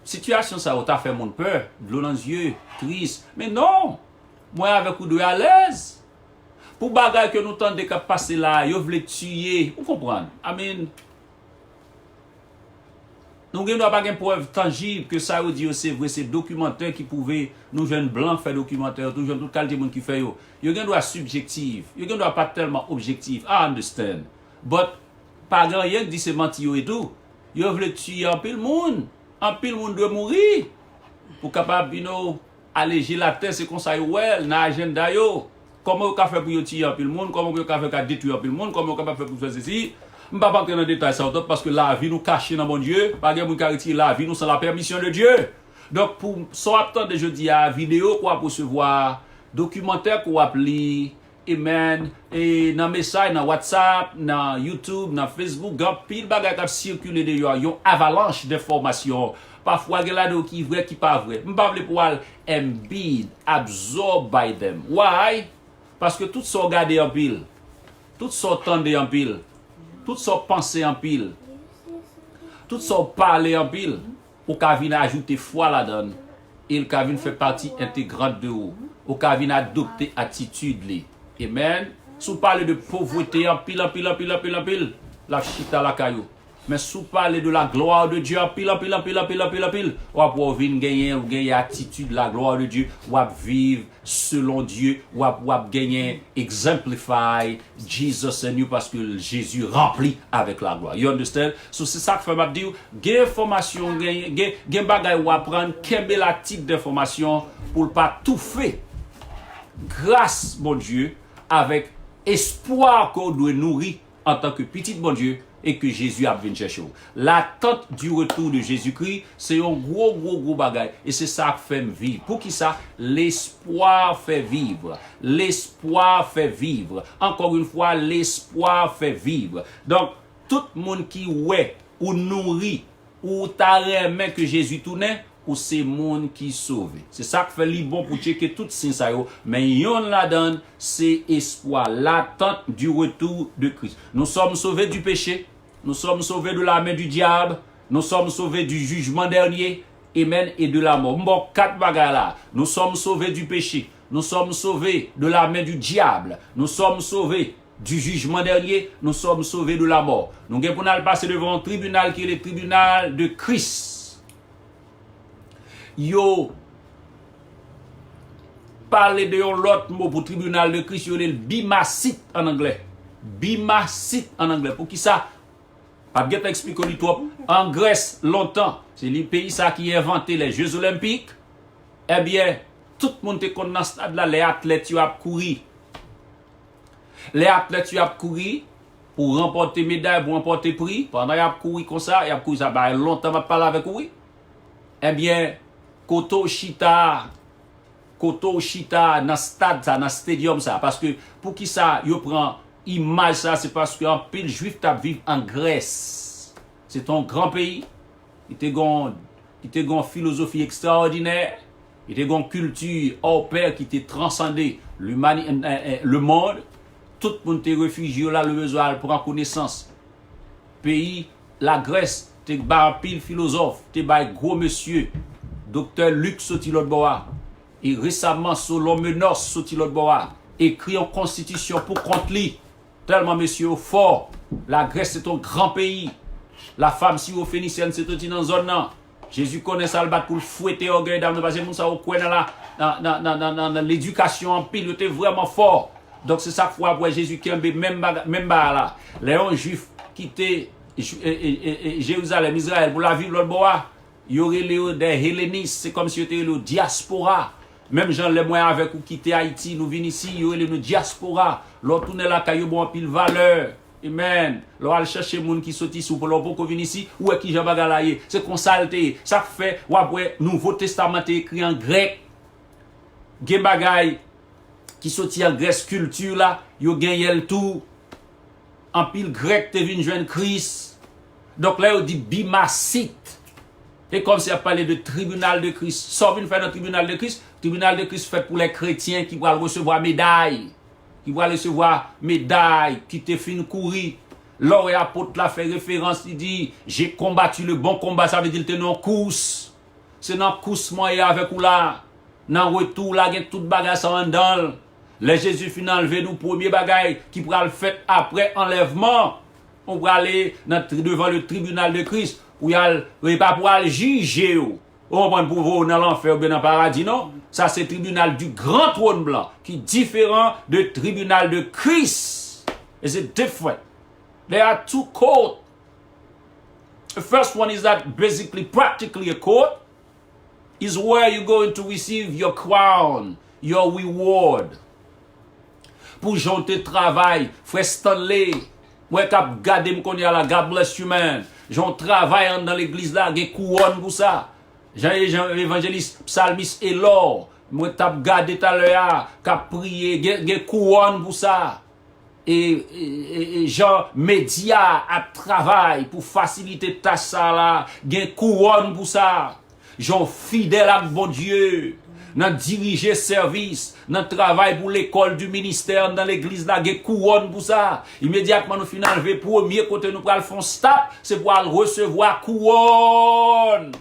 Situation ça t'a fait mon peur, de l'eau dans les yeux, triste. Mais non. Moi avec ou de à l'aise. Pour bagay que nous tendons de passer là, yo vle tuer. Vous comprenez? Amen. Nous n'avons pas de preuve tangible que ça veut dire c'est vrai, c'est documentaire qui pouvait nous jeunes blancs faire documentaire, tout jeune toute qualité monde qui fait yo. Yo gen doit subjectif, yo gen doit pas tellement objectif. I understand. But pas grand rien dit c'est menti yo et tout. Yo veut tuer en pile monde doit mourir pour capable alléger la terre, c'est comme ça ouais, dans agenda yo. Comment on fait pour tuer en pile monde, comment on fait pour détruire en pile monde, comment on capable faire pour faire ceci. Je ne vais pas entrer dans les détails ça parce que la vie nous cache dans mon Dieu, pas de monde qui retire la vie nous sans la permission de Dieu. Donc pour soit attendre jeudi à vidéo quoi pour recevoir documentaire qu'on lire, amen, et dans message dans WhatsApp, dans YouTube, dans Facebook, grand pile bagay qui circuler dehors, yon avalanche d'informations. Parfois il y a qui vrai qui pas vrai. Je ne vais pas pour embed, absorb by them. Why? Parce que tout ça regarder en pile. Tout ça entendre en pile. Tout ça penser en pile. Tout ça parler en pile. Ou ka vin ajouter foi là-dedans. Et le ka vin fait partie intégrante de vous. Ou ka vin adopter attitude li. Amen. Si vous parlez de pauvreté en pile, la chita la caillou. Mais si vous parlez de la gloire de Dieu en pile, ou après gagner attitude de la gloire de Dieu, ou vivre selon Dieu, ou gagner exemplify Jesus in you parce que Jésus remplit avec la gloire. You understand? So c'est ça que fait m'a dire, gain information, gain bagay ou apprendre quelle la type d'information pour pas tout faire. Grâce mon Dieu avec espoir qu'on doit nourrir en tant que petit bon Dieu. Et que Jésus a venu chercher. L'attente du retour de Jésus-Christ, c'est un gros bagage. Et c'est ça qui fait vivre. Pour qui ça? L'espoir fait vivre. L'espoir fait vivre. Encore une fois, l'espoir fait vivre. Donc, tout le monde qui ouais, ou nourrit, ou t'arrête que Jésus tourne, ou c'est monde qui sauve. C'est ça qui fait bon pour checker tout ça. Mais yon la donne, c'est espoir. L'attente du retour de Christ. Nous sommes sauvés du péché. Nous sommes sauvés de la main du diable. Nous sommes sauvés du jugement dernier. Amen. Et de la mort. Bon, 4 bagages là. Nous sommes sauvés du péché. Nous sommes sauvés de la main du diable. Nous sommes sauvés du jugement dernier. Nous sommes sauvés de la mort. Nous allons passer devant un tribunal qui est le tribunal de Christ. Yo parler de l'autre mot pour tribunal de Christ, yo le bimacite en anglais. Bimacite en anglais. Pour qui ça? Pas bien t'expliquer trop. En Grèce, longtemps, c'est le pays ça qui a inventé les Jeux Olympiques. Eh bien, tout le monde est connu dans ce stade là, les athlètes qui ont couru. Les athlètes qui ont couru pour remporter médaille, pour remporter prix. Pendant qu'ils ont couru comme ça, ils ont couru ça, bah, longtemps, je parle avec vous. Eh bien, Koto Chita, dans stade ça, dans stadium ça, parce que pour qui ça, yo prend image ça, c'est parce qu'un pile juif t'a vivre en Grèce. C'est un grand pays. Il était une philosophie extraordinaire. Il était une culture hors pair qui était transcendée le monde. Tout le monde était réfugié là, le besoin pour en connaissance. Pays, la Grèce, t'es un pile philosophe, t'es un gros monsieur. Docteur Luc Sotilot-Boa, et récemment Solon Menos Sotilot-Boa, écrit en constitution pour contre lui. Tellement monsieur fort. La Grèce c'est un grand pays. La femme si vous phénicienne c'est tout dans zone là. Jésus connaît ça le bat pour fouetter orgueil d'âme parce que ça au coin là dans l'éducation en pile était vraiment fort. Donc c'est ça fois après Jésus qui a même là. Les juifs quitté Jérusalem, Israël pour la vivre l'autre bois. Il y aurait des hellénistes, c'est comme si c'était le diaspora. Même gens les moyens avec ou quitter Haïti, nous venons ici, il y aurait le diaspora. L'autre tourne là, il y a bon pile valeur. Amen. L'on va chercher les gens qui sont ici pour leur venir ici, ou qui Jean Bagalaye. C'est consulté. Ça fait, ou après, Nouveau Testament écrit en grec. Gen bagay qui sorti en Grèce culture là, yo gagné le tout. En pile grec te vinn joindre Christ. Donc là, on dit bimacite. Et comme si on parlait de tribunal de Christ. Ça vient faire dans le tribunal de Christ. Le tribunal de Christ fait pour les chrétiens qui vont recevoir médaille. Qui vont recevoir médaille, qui te fin courir. L'or et apôtre là fait référence, il dit, j'ai combattu le bon combat, ça veut dire que tu es dans course. C'est dans course moi et avec ou là. Dans retour là, il y a tout bagage en dedans. Les Jésus final enlever nous premier bagage qui pourra le faire après enlèvement. On va aller devant le tribunal de Christ. Où il y a pas pour aller juger. On va pour vous dans l'enfer ou bien dans le paradis, non? Ça, c'est le tribunal du grand trône blanc, qui est différent du tribunal de Christ. It's different. There are two courts. The first one is that basically, practically a court is where you're going to receive your crown, your reward. Pour janter travail, frère Stanley, moi qui gardé me connaît la God bless you man. J'en travaille dans l'église là, j'ai couronne pour ça. J'ai évangéliste, psalmiste et l'or. Moi t'as gardé tout à l'heure, qu'a prié, j'ai couronne pour ça. Et Jean média à travail pour faciliter ta ça là, j'ai couronne pour ça. J'en fidèle à bon Dieu. Dans diriger service, dans travail pour l'école du ministère, dans l'église, là, il y a couronne pour ça. Immédiatement, nous finissons le premier côté, nous prenons le stop, c'est pour recevoir couronne.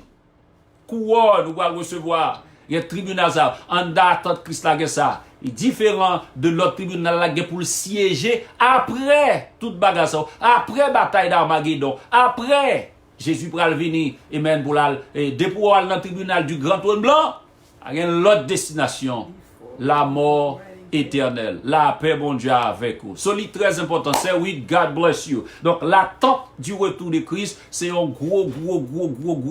Couronne, nous allons recevoir. Il y a un tribunal, ça, en date de Christ, là, ça. Il est différent de l'autre tribunal, là, pour le siéger après toute bagarre, après bataille d'Armageddon, après Jésus pour venir, amen, pour déployer dans le tribunal du grand trône blanc. Il y a l'autre destination, la mort éternelle. La paix, bon Dieu, avec vous. C'est très important. C'est oui, God bless you. Donc, l'attente du retour de Christ, c'est un gros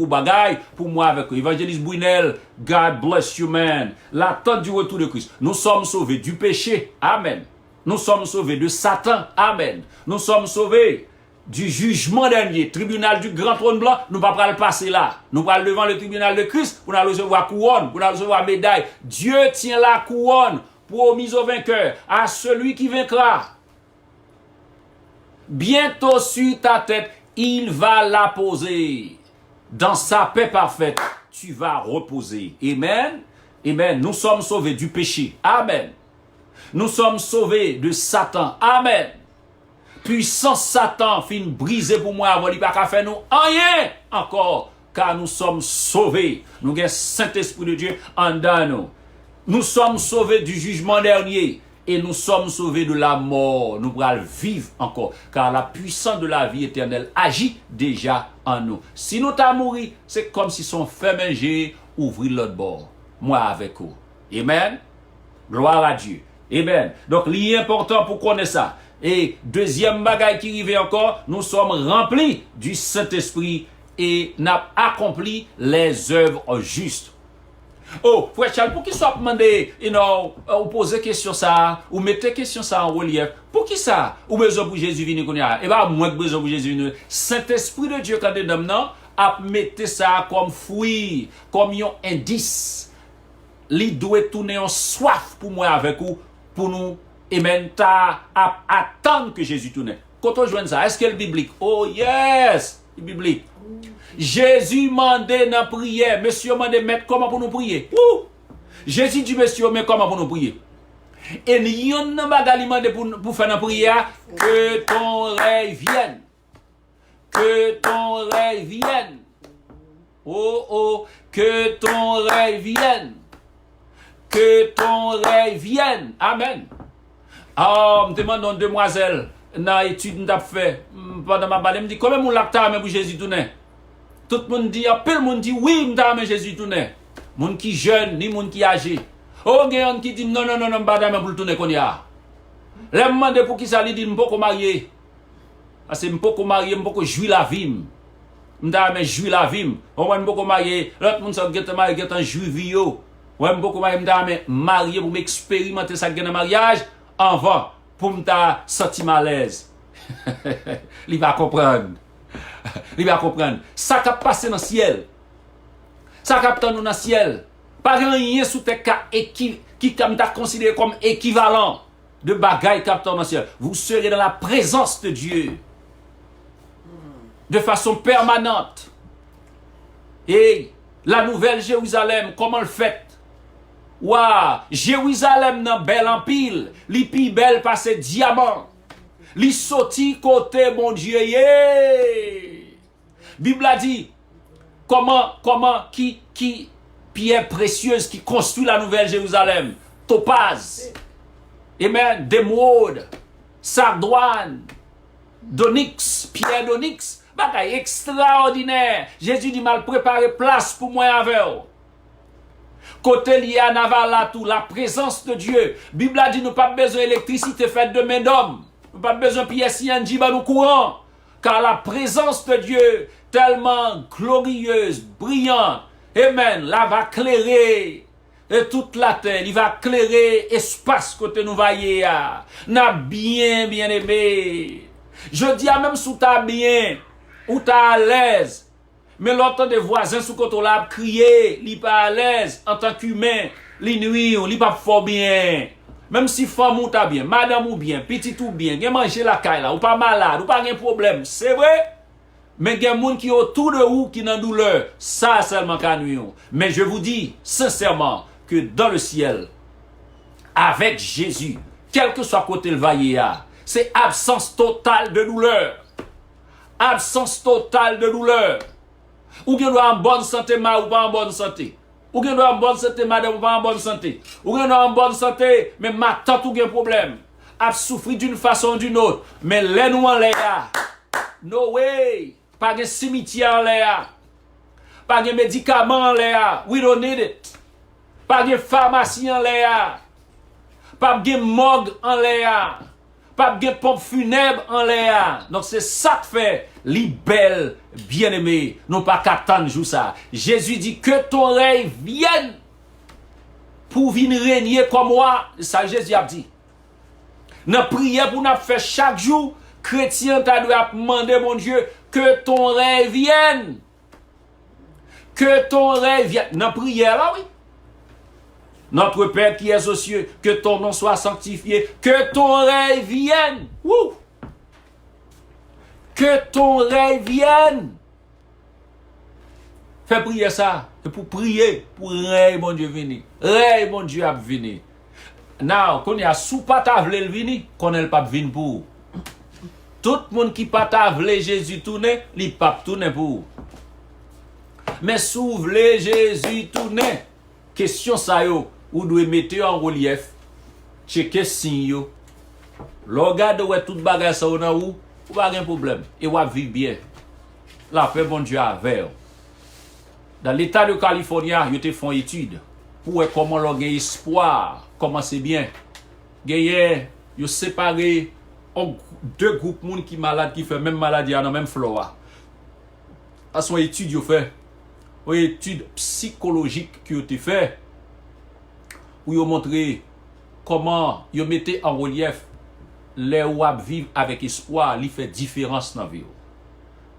bagaille pour moi avec vous. Évangéliste Brunel, God bless you, man. L'attente du retour de Christ. Nous sommes sauvés du péché. Amen. Nous sommes sauvés de Satan. Amen. Nous sommes sauvés du jugement dernier, tribunal du grand trône blanc, nous ne pouvons pas le passer là. Nous allons devant le tribunal de Christ pour nous recevoir couronne, pour nous recevoir médaille. Dieu tient la couronne promise au vainqueur, à celui qui vaincra. Bientôt sur ta tête, il va la poser. Dans sa paix parfaite, tu vas reposer. Amen. Amen. Nous sommes sauvés du péché. Amen. Nous sommes sauvés de Satan. Amen. Puissance Satan fin brisé pour moi avant il pas qu'à faire nous rien encore car nous sommes sauvés. Nous avons Saint-Esprit de Dieu en dedans nous. Nous sommes sauvés du jugement dernier et nous sommes sauvés de la mort. Nous allons vivre encore car la puissance de la vie éternelle agit déjà en nous. Si nous t'as mouru, c'est comme si son fait manger ouvrir l'autre bord. Moi avec vous. Amen. Gloire à Dieu. Amen. Donc l'important pour connaître ça. Et deuxième bagaille qui arrive encore, nous sommes remplis du Saint-Esprit et n'a accompli les œuvres justes. Oh, frère Charles, pour qui soit demandé, ou poser question ça, ou mettez question ça en relief, pour qui ça, ou besoin pour Jésus venir qu'on y a, et bien, moins que besoin pour Jésus venir. Saint-Esprit de Dieu, quand il est non, a mettez ça comme fruit, comme un indice. Il doit tourner en soif pour moi avec vous, pour nous. Et maintenant, attendre que Jésus tourne. Quand on joue ça, est-ce qu'elle est biblique? Oh yes, c'est biblique. Jésus mandait dans la prière. Monsieur mandait mettre comment pour nous prier. Jésus dit monsieur, mais comment pour nous prier? Et nous avons demandé pour faire la prière que ton règne vienne. Que ton règne vienne. Oh, que ton règne vienne. Que ton règne vienne. Amen. Ah, me demande une demoiselle, dans l'étude que j'ai fait, pendant ma balade, me dit, comment mon lacta mais pour Jésus tourne? Tout le monde dit, appelle le monde dit, oui, m'ta mais Jésus tourne. Moun qui jeune, ni moun qui âgé. Oh, il y a qui dit, non, m'ta mais pour le tourner qu'on y a. Là, me demande pour qui ça lui dit, je peux marier. Parce que je peux marier, je peux jouir la vie. Je peux jouir la vie. Je peux marier, l'autre monde ça get marié, get en jouir vie. Ouais, je peux marier pour m'expérimenter ça dans le mariage avant pour me sentir malaise. Il va comprendre. Il va comprendre. Ça qui a passé dans le ciel. Ça qui a passé dans le ciel. Pas rien sous tes cas qui t'a considéré comme équivalent de bagaille capteur dans le ciel. Vous serez dans la présence de Dieu. De façon permanente. Et la nouvelle Jérusalem, comment le fait? Waouh, Jérusalem nan belle en pile, li pi belle passe diamant. Li sorti côté mon Dieu. Bible a dit comment qui pierre précieuse qui construit la nouvelle Jérusalem, topaz. Amen, d'émeraude, sardoine, d'onyx, pierre d'onyx, bagay extraordinaire. Jésus dit mal préparer place pour moi avec vous. Côté lié à Navala tout, la présence de Dieu. Bible a dit nous pas besoin d'électricité faite de main d'homme. Nous pas besoin de pièces CNG dans nous courant. Car la présence de Dieu, tellement glorieuse, brillante, amen, là va clairer et toute la terre. Il va clairer espace côté nous voyons. N'a bien aimé. Je dis à même sous ta bien, ou ta à l'aise. Mais l'autre des voisins sous côté là crier, li pas à l'aise en tant qu'humain, li nuit, li pas fort bien. Même si femme ou ta bien, madame ou bien, petit ou bien, gen manger la caille là, ou pas malade, ou pas gen problème, c'est vrai. Mais gen moun qui autour de vous qui nan douleur, ça seulement ka nuit. Mais je vous dis sincèrement que dans le ciel avec Jésus, quel que soit côté le vaillé, c'est absence totale de douleur. Absence totale de douleur. Ou bien doit en bonne santé, ma ou pas en bonne santé. Ou bien doit en bonne santé, madame ou pas en bonne santé. Ou bien doit en bonne santé, mais ma tante ou bien problème. A souffri d'une façon ou d'une autre. Mais les nous en l'air. No way. Pas de cimetière en l'air. Pas de médicaments en l'air. We don't need it. Pas de pharmacie en l'air. Pas de morgue en l'air. Pas de pompe funèbre en l'air. Donc c'est ça que fait li belle, bien-aimé. Non pas qu'attendre jour ça. Jésus dit que ton règne vienne pour venir régner comme moi. Ça Jésus a dit. Dans prière pour nous faire chaque jour, chrétien t'a doit demander mon Dieu que ton règne vienne. Que ton règne vienne. Dans prière là oui. Notre Père qui es aux cieux, que ton nom soit sanctifié, que ton règne vienne. Wouh! Que ton règne vienne. Fais prier ça. C'est pour prier, pour règne mon Dieu venir. Règne mon Dieu a venir. Now, quand il y a sous pas ta vle venir, qu'on elle pas venir pour. Tout le monde qui pas ta vle Jésus tourner, li pas tourner pour. Mais sous vle Jésus tourner, question ça yo. Ou doit mettre en relief, checker signe yo. Regarde ouais toute bagage ça ou pas de problème et ou vivre bien. La paix bon Dieu avec. Dans l'état de Californie, ils te font étude pour voir comment leur gagne espoir, comment c'est bien. Gagne yo séparé en deux groupes monde qui malade qui fait même maladie dans même flora. À son étude yo fait. Une étude psychologique qui te fait. Où ils montré comment ils mettaient en relief les wap vivent avec espoir, li fait différence dans la vie.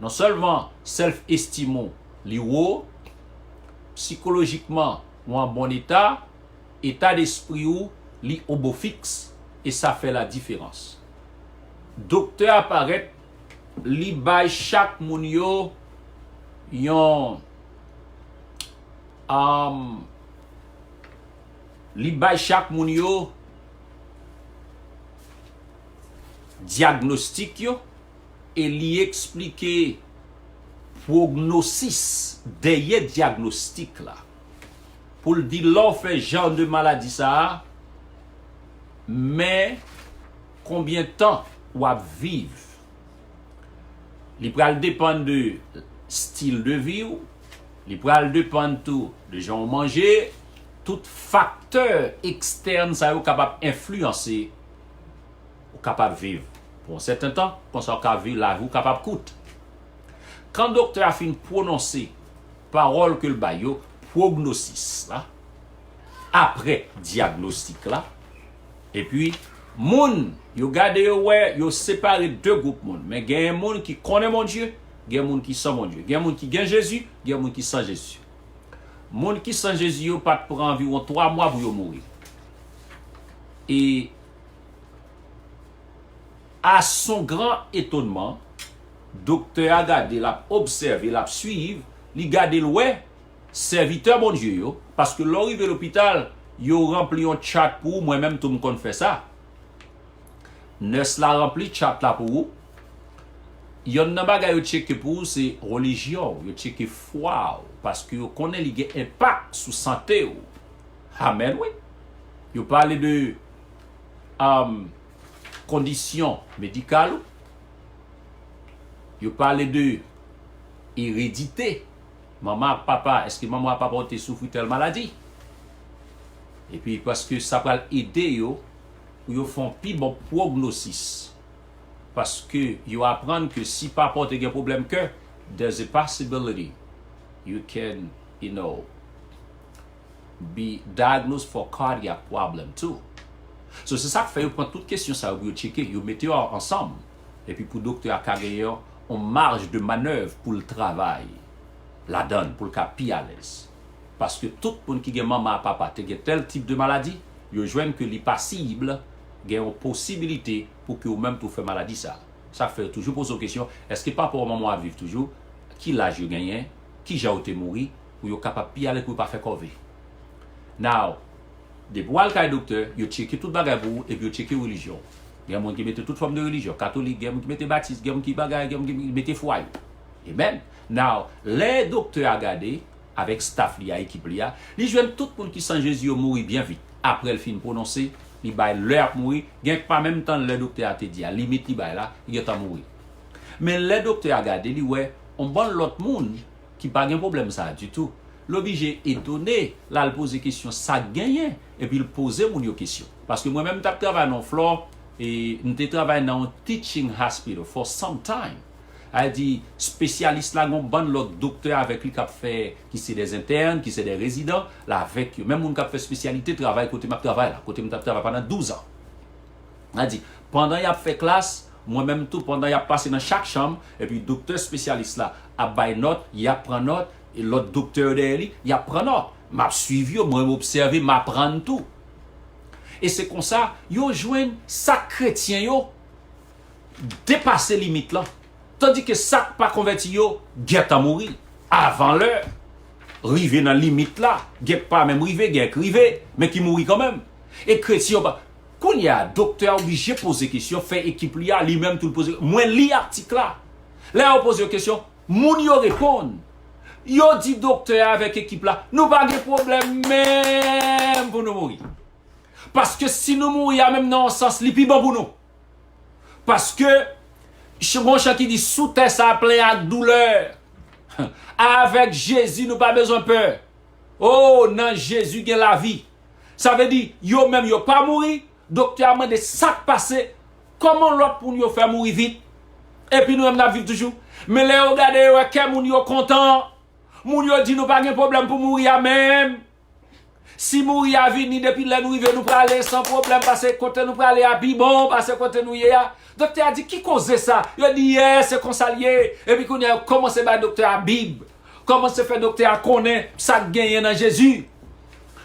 Non seulement self-estime, li haut, psychologiquement ou en bon état d'esprit ou li au beau fixe et ça fait la différence. Docteur apparaît li bay chaque moun yo yon li bay chaque moun yo diagnostic yo et li expliquer prognosis derrière diagnostic là pour le dire l'on fait genre de maladie ça mais combien de temps ou à vivre li pral dépendre de style de vie li pral dépendre tout de gens manger tout facteur externe ça est capable d'influencer capable de vivre pour un certain temps, pour ça qu'on vivre la vie capable de coûter. Quand le docteur a fini de prononcer parole que le baillot, prognosis là, après diagnostic là, et puis moun, yo gade ouais, yo séparé deux groupes moun, mais il y a un monde qui connaît mon Dieu, il y a un monde qui sent mon Dieu, il y a un monde qui gagne Jésus, il y a un monde qui sent Jésus. Moun qui sent Jésus yo pas pour environ 3 mois pour mourir. Et à son grand étonnement, docteur a gardé, l'a observé, l'a suivi, li gade ouais, serviteur mon Dieu yo, parce que l'arrivée à l'hôpital, yo rempli un chat pour moi-même tout le monde fait ça. Nurse la rempli chat là pour vous. Yon nan bagay yo checké pour c'est religion, yo checké foi parce que yo connaît li gen impact sur santé ou. Amen oui. Yo parle de conditions médicales. Yo parle de hérédité. Maman, papa, est-ce que maman, papa te souffre telle maladie? Et puis parce que ça va aider yo, yo font plus bon prognosis. Parce que you apprennent que si papa a un problème que, there's a possibility you can, be diagnosed for cardiac problem too. So c'est ça que fait, vous prenez toute question, ça vous checker, vous mettez ensemble. Et puis pour le docteur Akagayon, on marge de manœuvre pour le travail. La donne, pour le cas plus à l'aise. Parce que tout le monde qui a maman et papa, qui a tel type de maladie, vous joignent que les passibles, il y a une possibilité pour que vous-même tout fait maladie ça. Ça fait toujours poser la question, est-ce que papa ou maman vivent toujours, qui l'âge vous gagnez, qui j'ai été mourir, ou vous capable de aller pour pas faire COVID. Now, depuis le docteur, vous checkez tout bagage pour et puis vous checkez religion. Il y a des gens qui mettent toute forme de religion, catholique, il y a des gens qui mettent baptiste, il y a des gens qui bagaille, il y a des gens qui mettent foi. Amen. Now, les docteurs a gardé avec staff li a équipe li a, li joignent tout le monde qui sent Jésus mourir bien vite. Après le film prononcé, li bay l'heure mourir, gagne pas même temps le docteur a te dit, limite li bay là, il est mourir. Mais les docteurs a gardé li ouais, on bon l'autre monde qui pas de problème ça du tout. L'obligé est donné, là, il pose question, ça gagne, et puis il pose mon question. Parce que moi-même, je travaille dans Flore, et je travaille dans un teaching hospital for some time. Elle dit, spécialiste là, on bon l'autre docteur avec lui qui fait, qui c'est des internes, qui c'est des résidents, là, avec eux. Même mon qui fait spécialité, travaille côté ma travail là, côté ma travail pendant 12 ans. Elle dit, pendant qu'il a fait classe, moi-même tout, pendant qu'il a passé dans chaque chambre, et puis docteur spécialiste là, a bail note, il apprend note, et l'autre docteur derrière lui, il apprend note. M'a suivi, moi m'observer, m'apprendre tout. Et c'est comme ça, yo joignent ça chrétien yo dépasser limite là. Tandis que ça pas converti yo, guet à mourir avant l'heure. Rivé dans limite là, guet pas même rivé, guet rivé, mais qui mourit quand même. Et chrétien quand il y a docteur obligé poser question, fait équipe li a lui-même tout poser. Moi li article là. Là on pose une question, moun yo répond. Yo dit docteur avec équipe là, nous pas de problème même pour nous mourir. Parce que si nous mourir même dans un sens li pi bon pour nous. Parce que mon chat qui dit sous terre ça plein à douleur. Avec Jésus nous pas besoin de peur. Oh non Jésus gagne la vie. Ça veut dire yo même yo pas mourir, docteur a demandé ça passé. Comment l'autre pour nous faire mourir vite? Et puis nous même la vivre toujours. Mais les regardez que moun yo content. Moun yo dit nous pas de problème pour mourir même. Si mourir a vini depuis là nous nous pour aller sans problème parce que côté nous pour aller à bon parce que côté nous ya. Docteur a dit qui cause ça? Il a dit yes, c'est consalier. Et puis qu'on a commencé par docteur à Bible. Comment se fait docteur à connaître ça gagne dans Jésus?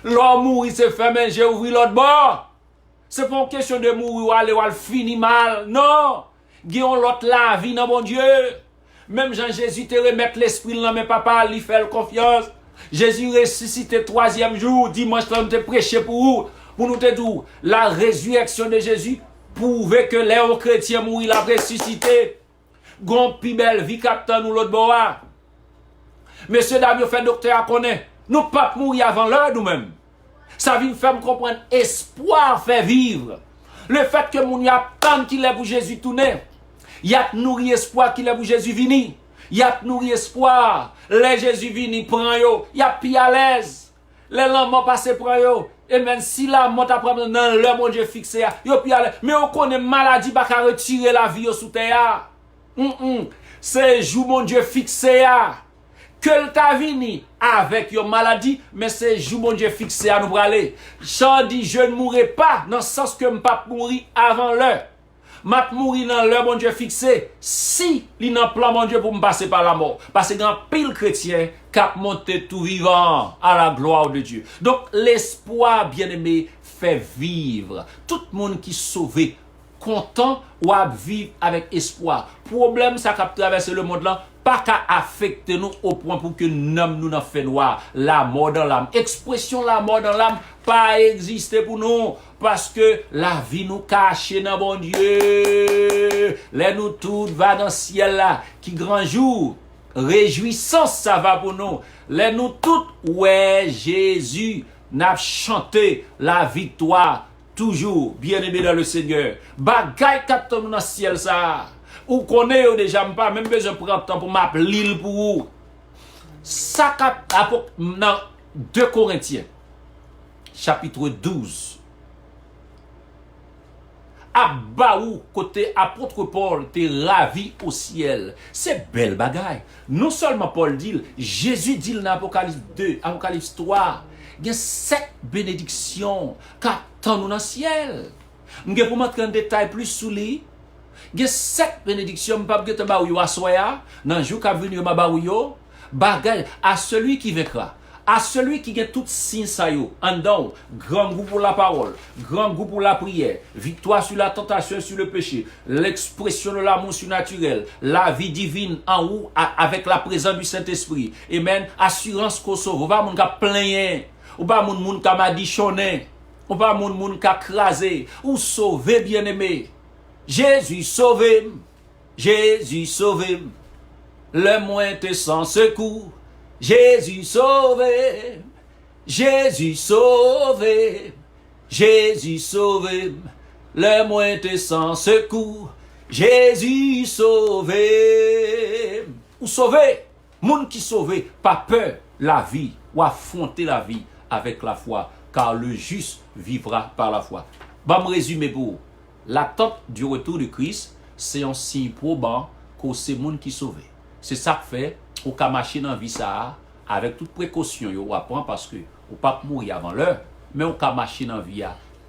L'homme mourir c'est fait mais j'ai ouvert l'autre bord. C'est pas une question de mourir ou aller ou finir mal. Non. Gagne l'autre la vie dans mon Dieu. Même Jean-Jésus te remettre l'esprit dans mes papa, lui faire confiance. Jésus ressuscité 3e jour, dimanche là nous te prêché pour nous te dire la résurrection de Jésus prouve que les chrétiens mourir la ressuscité. Gon pi belle vie captain nous l'autre bois. Monsieur David fait docteur à connaître. Nous pas mourir avant l'heure nous-mêmes. Ça vient faire me comprendre espoir fait vivre. Le fait que moun y a tant qu'il est pour Jésus tourner. Y a nourri espoir qu'il est pour Jésus venir. Y a nourri espoir. Les Jésus vini prend yo. Y a pi à l'aise. Les lames passent pour yo. Et même si la mort t'apprend dans le mon Dieu fixé, yo puis aller. Mais on connaît maladie pas qu'à retirer la vie sous terre. C'est jour mon Dieu fixé que le t'a vini avec une maladie, mais c'est jour mon Dieu fixé à nous aller. Jean dit je ne mourrai pas dans le sens que je ne pas mourir avant l'heure. M'a mourir dans l'heure mon Dieu fixé si il n'a plan mon Dieu pour me passer par la mort. Parce que grand pile chrétien cap monter tout vivant à la gloire de Dieu. Donc l'espoir bien-aimé fait vivre tout le monde qui sauvé content ou à vivre avec espoir. Problème ça qui traverser le monde là pas qu'à affecter nous au point pour que nous n'en fait noir la mort dans l'âme. Expression la mort dans l'âme pas exister pour nous parce que la vie nous cache dans bon Dieu. Les nous tout va dans le ciel là qui grand jour réjouissance ça va pour nous. Les nous tout ouais Jésus n'a chanté la victoire toujours bien-aimé dans le Seigneur. Bagay capteur dans le ciel ça. Ou connaît déjà pas même besoin prendre temps pour m'appeler pour vous. Ça dans 2 Corinthiens chapitre 12. Abaou côté apôtre Paul t'es ravi au ciel. C'est belle bagaille. Non seulement Paul dit, Jésus dit dans Apocalypse 2, Apocalypse 3, il y a 7 bénédictions qu'attendent nous dans le ciel. Je pour montrer un détail plus sous lui. Il y a 7 bénédictions pas que ba ou assoya dans jour qu'a venir ma ba ou bagay à celui qui vaincra. À celui qui a tout signe ça yo, en don, grand goût pour la parole, grand goût pour la prière, victoire sur la tentation et sur le péché, l'expression de l'amour surnaturel, la vie divine en haut avec la présence du Saint-Esprit. Amen. Assurance qu'on sauve. On va moun ka plaigner, on va moun ka madichonner, on va moun ka craser, ou sauver bien-aimé. Jésus sauvé, Jésus sauvé, le moins te sans secours. Jésus sauvé, Jésus sauvé, Jésus sauvé, le moins te sans secours. Jésus sauvé, ou sauvé, moun qui sauvé, pas peur la vie, ou affronter la vie avec la foi, car le juste vivra par la foi. Bah, me résumer pour l'attente du retour de Christ, c'est un signe probant que c'est moun qui sauvé. C'est ça que fait ou ka marcher dans vie ça avec toute précaution yo apprend parce que ou pas mourir avant l'heure mais on ka marcher dans vie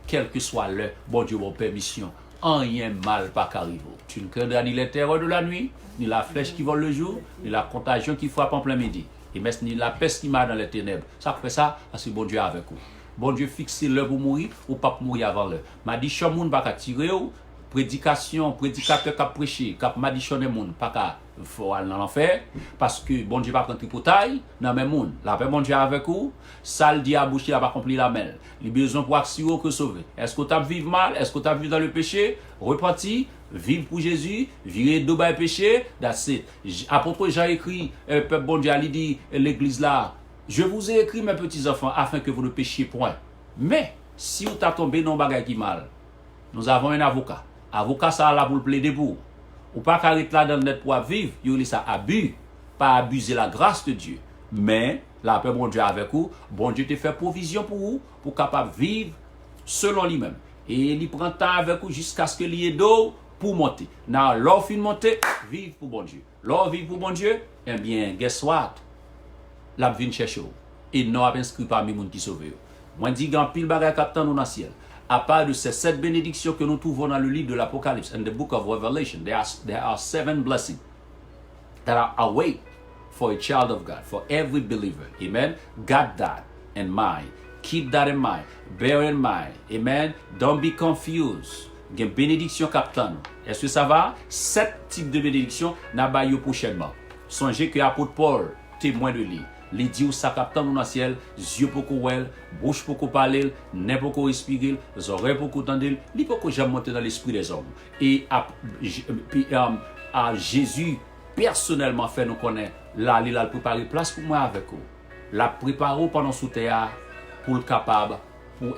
quel que soit l'heure bon Dieu bon permission rien mal pas qu'arrive. Tu ne craindras ni les terreurs de la nuit ni la flèche qui vole le jour ni la contagion qui frappe en plein midi et même ni la peste qui marche dans les ténèbres. Ça fait ça parce que bon Dieu avec vous. Bon Dieu fixe l'heure pour mourir ou pas mourir avant l'heure. M'a dit chou moun pas tirer ou prédication, prédicateur qui a prêché, qui a madichonné moun, pas qu'à faut aller dans l'enfer, parce que bon Dieu va prendre tripotaille, dans même monde. La paix bon Dieu avec vous, ça le dit à boucher, il va accomplir la mêle. Il a besoin pour action que sauver. Est-ce que tu as vécu mal? Est-ce que tu as vécu dans le péché? Repenti, vivre pour Jésus, virer de bas péché, that's it. Apôtre Jean écrit, peuple bon Dieu, il dit, l'église là, je vous ai écrit mes petits enfants afin que vous ne péchiez point. Mais, si vous êtes tombé dans un bagage qui mal, nous avons un avocat. Avocat ça là pour le plaider pour. Ou pas carré là dans le net pour vivre, il ça abus, pas abuser la grâce de Dieu. Mais la paix bon Dieu avec vous, bon Dieu te fait provision pour vous pour capable vivre selon lui-même. Et il prend temps avec vous jusqu'à ce que l'y d'eau pour monter. Now, l'or fin monter, vive pour bon Dieu. L'or vive pour bon Dieu, eh bien, guess what? La vient chercher vous. Et non a inscrit parmi les gens qui sauvent. Moi dis grand pile bagay captant nous dans le ciel. À part de ces 7 bénédictions que nous trouvons dans le livre de l'Apocalypse, in the book of Revelation, there are 7 blessings that are await for a child of God, for every believer. Amen. Got that in mind. Keep that in mind. Bear in mind. Amen. Don't be confused. Il y a une bénédiction captant. Est-ce que ça va? 7 types de bénédictions n'a pas eu prochainement. Songez que l'apôtre Paul, témoin de lui, les dieux ça captant dans le ciel, yeux pour courir, bouche pour parler, nez pour respirer, les oreilles pour entendre, li pour jamais monter dans l'esprit des hommes. Et à Jésus personnellement fait nous connaître là il a préparé place pour moi avec vous. La préparé pendant sous terre pour le capable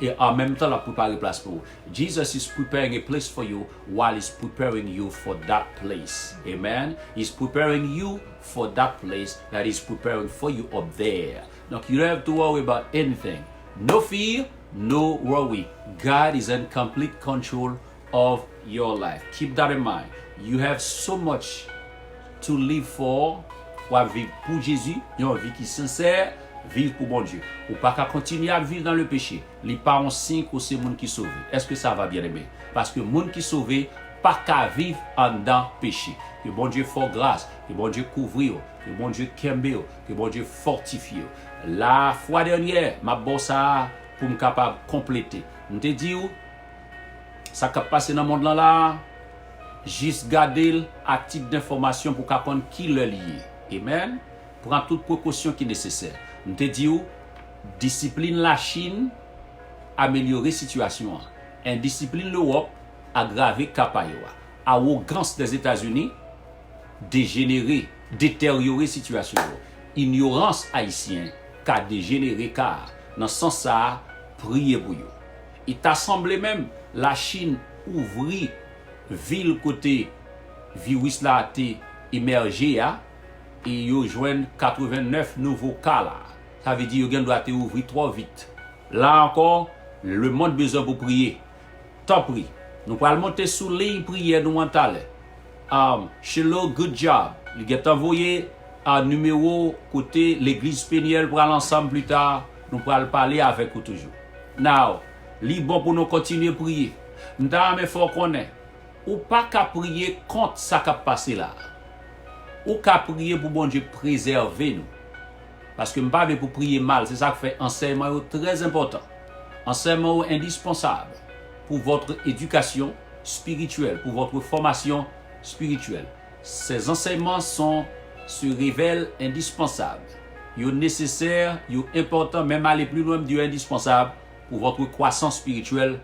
et en même temps la préparer place pour vous. Jesus is preparing a place for you while he's preparing you for that place. Amen. He's preparing you for that place that he's preparing for you up there. Donc, you don't have to worry about anything. No fear, no worry. God is in complete control of your life. Keep that in mind. You have so much to live for. Ou à vivre pour Jésus, une vie qui est sincère, vivre pour bon Dieu. Ou pas qu'à continuer à vivre dans le péché. Les pas un signe que c'est monde qui sauvé. Est-ce que ça va bien aimer? Parce que monde qui sauvé, pas qu'à vivre en dans péché. Que bon Dieu fasse grâce, que bon Dieu couvre, que bon Dieu kembe, que bon Dieu fortifie. La fois dernière, ma bosse ça pour me capable compléter. On te dit ça qui passe dans le monde là, juste garder à titre d'information pour comprendre qui le lié. Amen. Prends toute précaution qui est nécessaire. On te dit discipline la Chine, améliorer situation. Indiscipline l'Europe, aggraver capayo. Arrogance des États-Unis, dégénérer, détériorer situation. Ignorance haïtien, qu'a dégénéré car dans ce sens ça, prier pour eux. Il t'a semblé même la Chine ouvrir ville côté virus là été émergé et yo joignent 89 nouveaux cas là. Ça veut dire que doit être ouvrir trop vite. Là encore, le monde besoin pour prier. Tant pis. Nous allons monter sous ligne prière nous mentale. Hello, good job. Il est envoyé un numéro côté l'église Péniel pour aller ensemble plus tard. Nous allons parler avec vous toujours. Now, li bon pour nous continuer à prier. Nous avons fort connaître. Ou pas qu'à prier contre ça qui a passé là. Ou qu'à prier pour bon Dieu préserver nous. Parce que je ne parle pas pour prier mal. C'est ça qui fait enseignement très important. Enseignement indispensable pour votre éducation spirituelle, pour votre formation spirituelle. Ces enseignements se révèlent indispensables. Ils sont nécessaires, ils sont importants, même aller plus loin, ils sont indispensables pour votre croissance spirituelle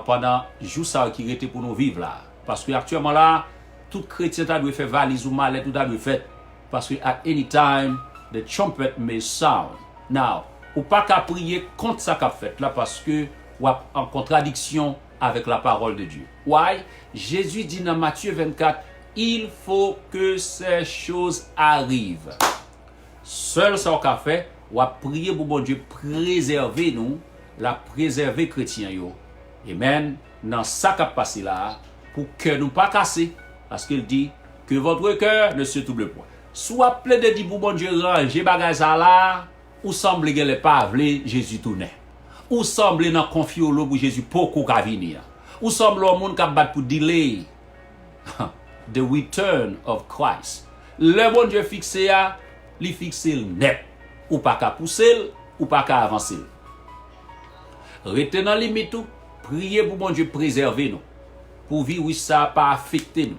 pendant les jours qui étaient pour nous vivre là. Parce que actuellement là, tout chrétien doit faire valise ou mal, tout doit faire parce que at any time the trumpet may sound. Now, ou pas qu'à prier contre ça qu'a fait là parce que ou en contradiction avec la parole de Dieu. Why? Jésus dit dans Matthieu 24, il faut que ces choses arrivent. Seul ça qu'a fait, ou à prier pour bon Dieu préserver nous, la préserver chrétien yo. Amen. Dans ça qu'a passé là, pour que nous pas casser, parce qu'il dit que votre cœur ne se trouble point. Soit plein de dire pour bon Dieu ranger bagage ça là, ou semble que les pas vle Jésus tourner. Ou semble dans confier au pour Jésus beaucoup ka venir. Ou semble au monde qui bat pour delay the return of Christ. Le bon Dieu fixé a, li fixé net. Ou pas qu'à pousser, ou pas qu'à avancer. Restez dans limite tout, priez pour bon Dieu préserver nous. Pour vivre ça pas affecter nous.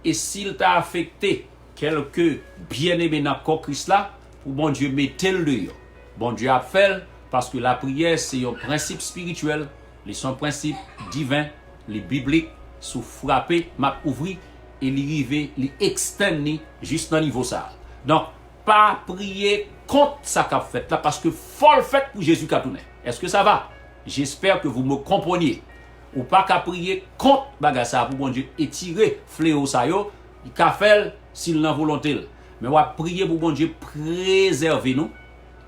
Et s'il t'a affecté quelques bien-aimés dans le Christ là, pour bon Dieu mettez-le dehors. Bon Dieu a fait parce que la prière c'est un principe spirituel, c'est un principe divin, les bibliques sous frapper, m'a ouvrir et l'arriver, l'extendre juste dans niveau ça. Donc pas prier contre ça qu'a fait là parce que faut le fait pour Jésus qu'a tourné. Est-ce que ça va? J'espère que vous me compreniez. Ou pas qu'à prier contre bagage ça pour bon Dieu étirer fléau ça yo, il qu'a fait s'il n'a volonté. Mais on va prier pour bon Dieu préserver nous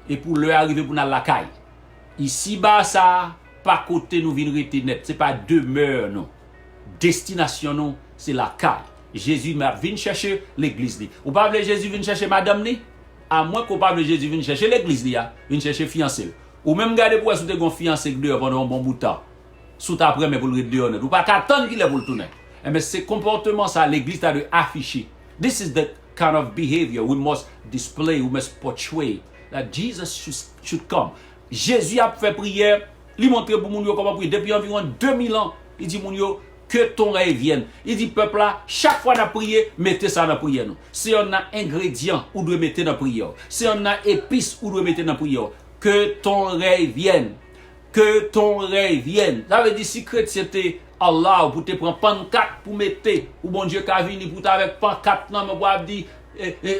et pour leur arriver pour la caille. Ici bas ça pas côté nous vinn rete net, c'est pas demeure non. Destination non, c'est la caille. Jésus m'a vinn chercher l'église li. Ou pas vle Jésus vinn chercher madame ni? À moins qu'on pas vle Jésus vinn chercher l'église li a, vinn chercher fiancé. Ou même garder pour sou te gon fiancé dehors pendant un bon bout de temps. Sous après mais pour le dehors ou pas qu'attendre qu'il est pour le tourner. Mais c'est comportement ça l'église a de afficher. This is the kind of behavior we must display, we must portray that Jesus should come. Jésus a fait prière, il montre pour moun yo comment prier depuis environ 2000 ans. Il dit moun yo que ton rêve vienne. Il dit peuple là, chaque fois qu'on a prié, mettez ça dans la prière nous. Si on a ingrédients ou doit mettre dans la prière. Si on a épices ou doit mettre dans la prière. Que ton rêve vienne. Que ton rêve vienne. Ça veut dire si chrétien Allah pour te prendre pancarte pour mettre ou bon Dieu qu'a vini pour avec pancarte non mais boire dit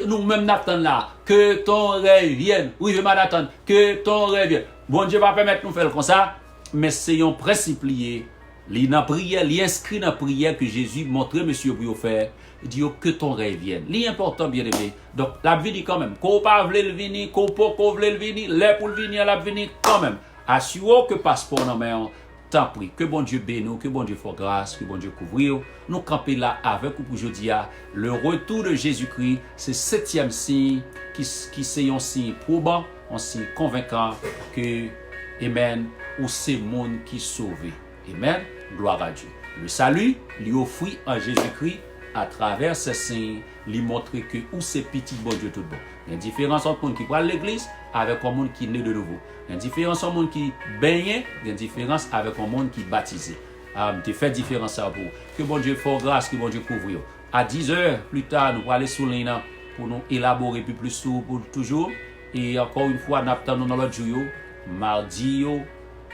nous même n'attendre là que ton rêve vienne. Oui, je m'attendre que ton rêve vienne. Bon Dieu va permettre nous faire comme ça, mais c'est un principe lié Li nan prière, li inscrit dans prière que Jésus montrait monsieur pour faire. Il dit que ton règne vienne. Li important bien aimé. Donc la venir quand même. Qu'on pas vle le venir, qu'on pas qu'on vle le venir, l'air pour le venir, la venir quand même. Assurons que passeport dans main. Tant pis, que bon Dieu bénisse, que bon Dieu fasse grâce, que bon Dieu couvre. Nous camper là avec vous pour aujourd'hui. Le retour de Jésus-Christ, c'est 7e signe qui c'est un signe probant, un signe convaincant que, amen, ou c'est monde qui sauvé. Amen, gloire à Dieu. Le salut, lui offre en Jésus-Christ à travers ces signes, lui montrer que où c'est petit bon Dieu tout bon. Il y a une différence entre monde qui prend l'église avec un monde qui est né de nouveau. Il y a une différence entre monde qui baigne, il y a une différence avec un monde qui est baptisé. Tu fais différence à vous. Que bon Dieu fasse grâce, que bon Dieu couvre. À 10h plus tard, nous allons aller sur l'île pour nous élaborer plus sur pour toujours. Et encore une fois, nous attendons dans l'autre jour, mardi,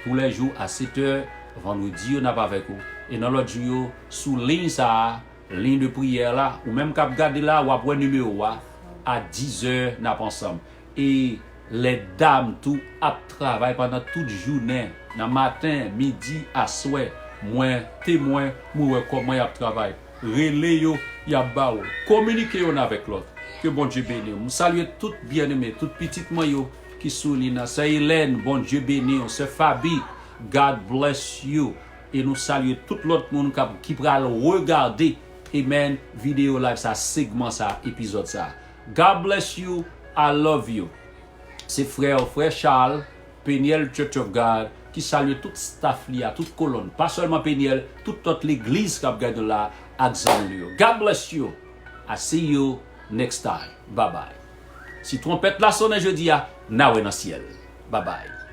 tous les jours à 7h, vendredi, on n'a pas avec vous. Et dans l'autre jour, sous ligne ça, ligne de prière là, ou même quand vous regardez là, ou après numéro à 10h, nous sommes ensemble. Et les dames tout à travail pendant toute journée, dans matin, midi, à soir, moi témoin, moi comment y a travail. Relais yo, y a bao, communiquer avec l'autre. Que bon Dieu bénisse. Nous saluons toutes bien-aimées, toutes petites moyens qui sont là. C'est Hélène, bon Dieu bénisse. C'est Fabi, God bless you. Et nous saluons tout l'autre monde qui pourra regarder, amen, vidéo live, ça, segment ça, épisode ça. God bless you, I love you. C'est frère Charles, Peniel Church of God, qui salue toute staff là, toute colonne, pas seulement Peniel, toute l'église qui a gardé là, Axanlio. God bless you. I see you next time. Bye bye. Si trompette la sonne jeudi, na dans ciel. Bye bye.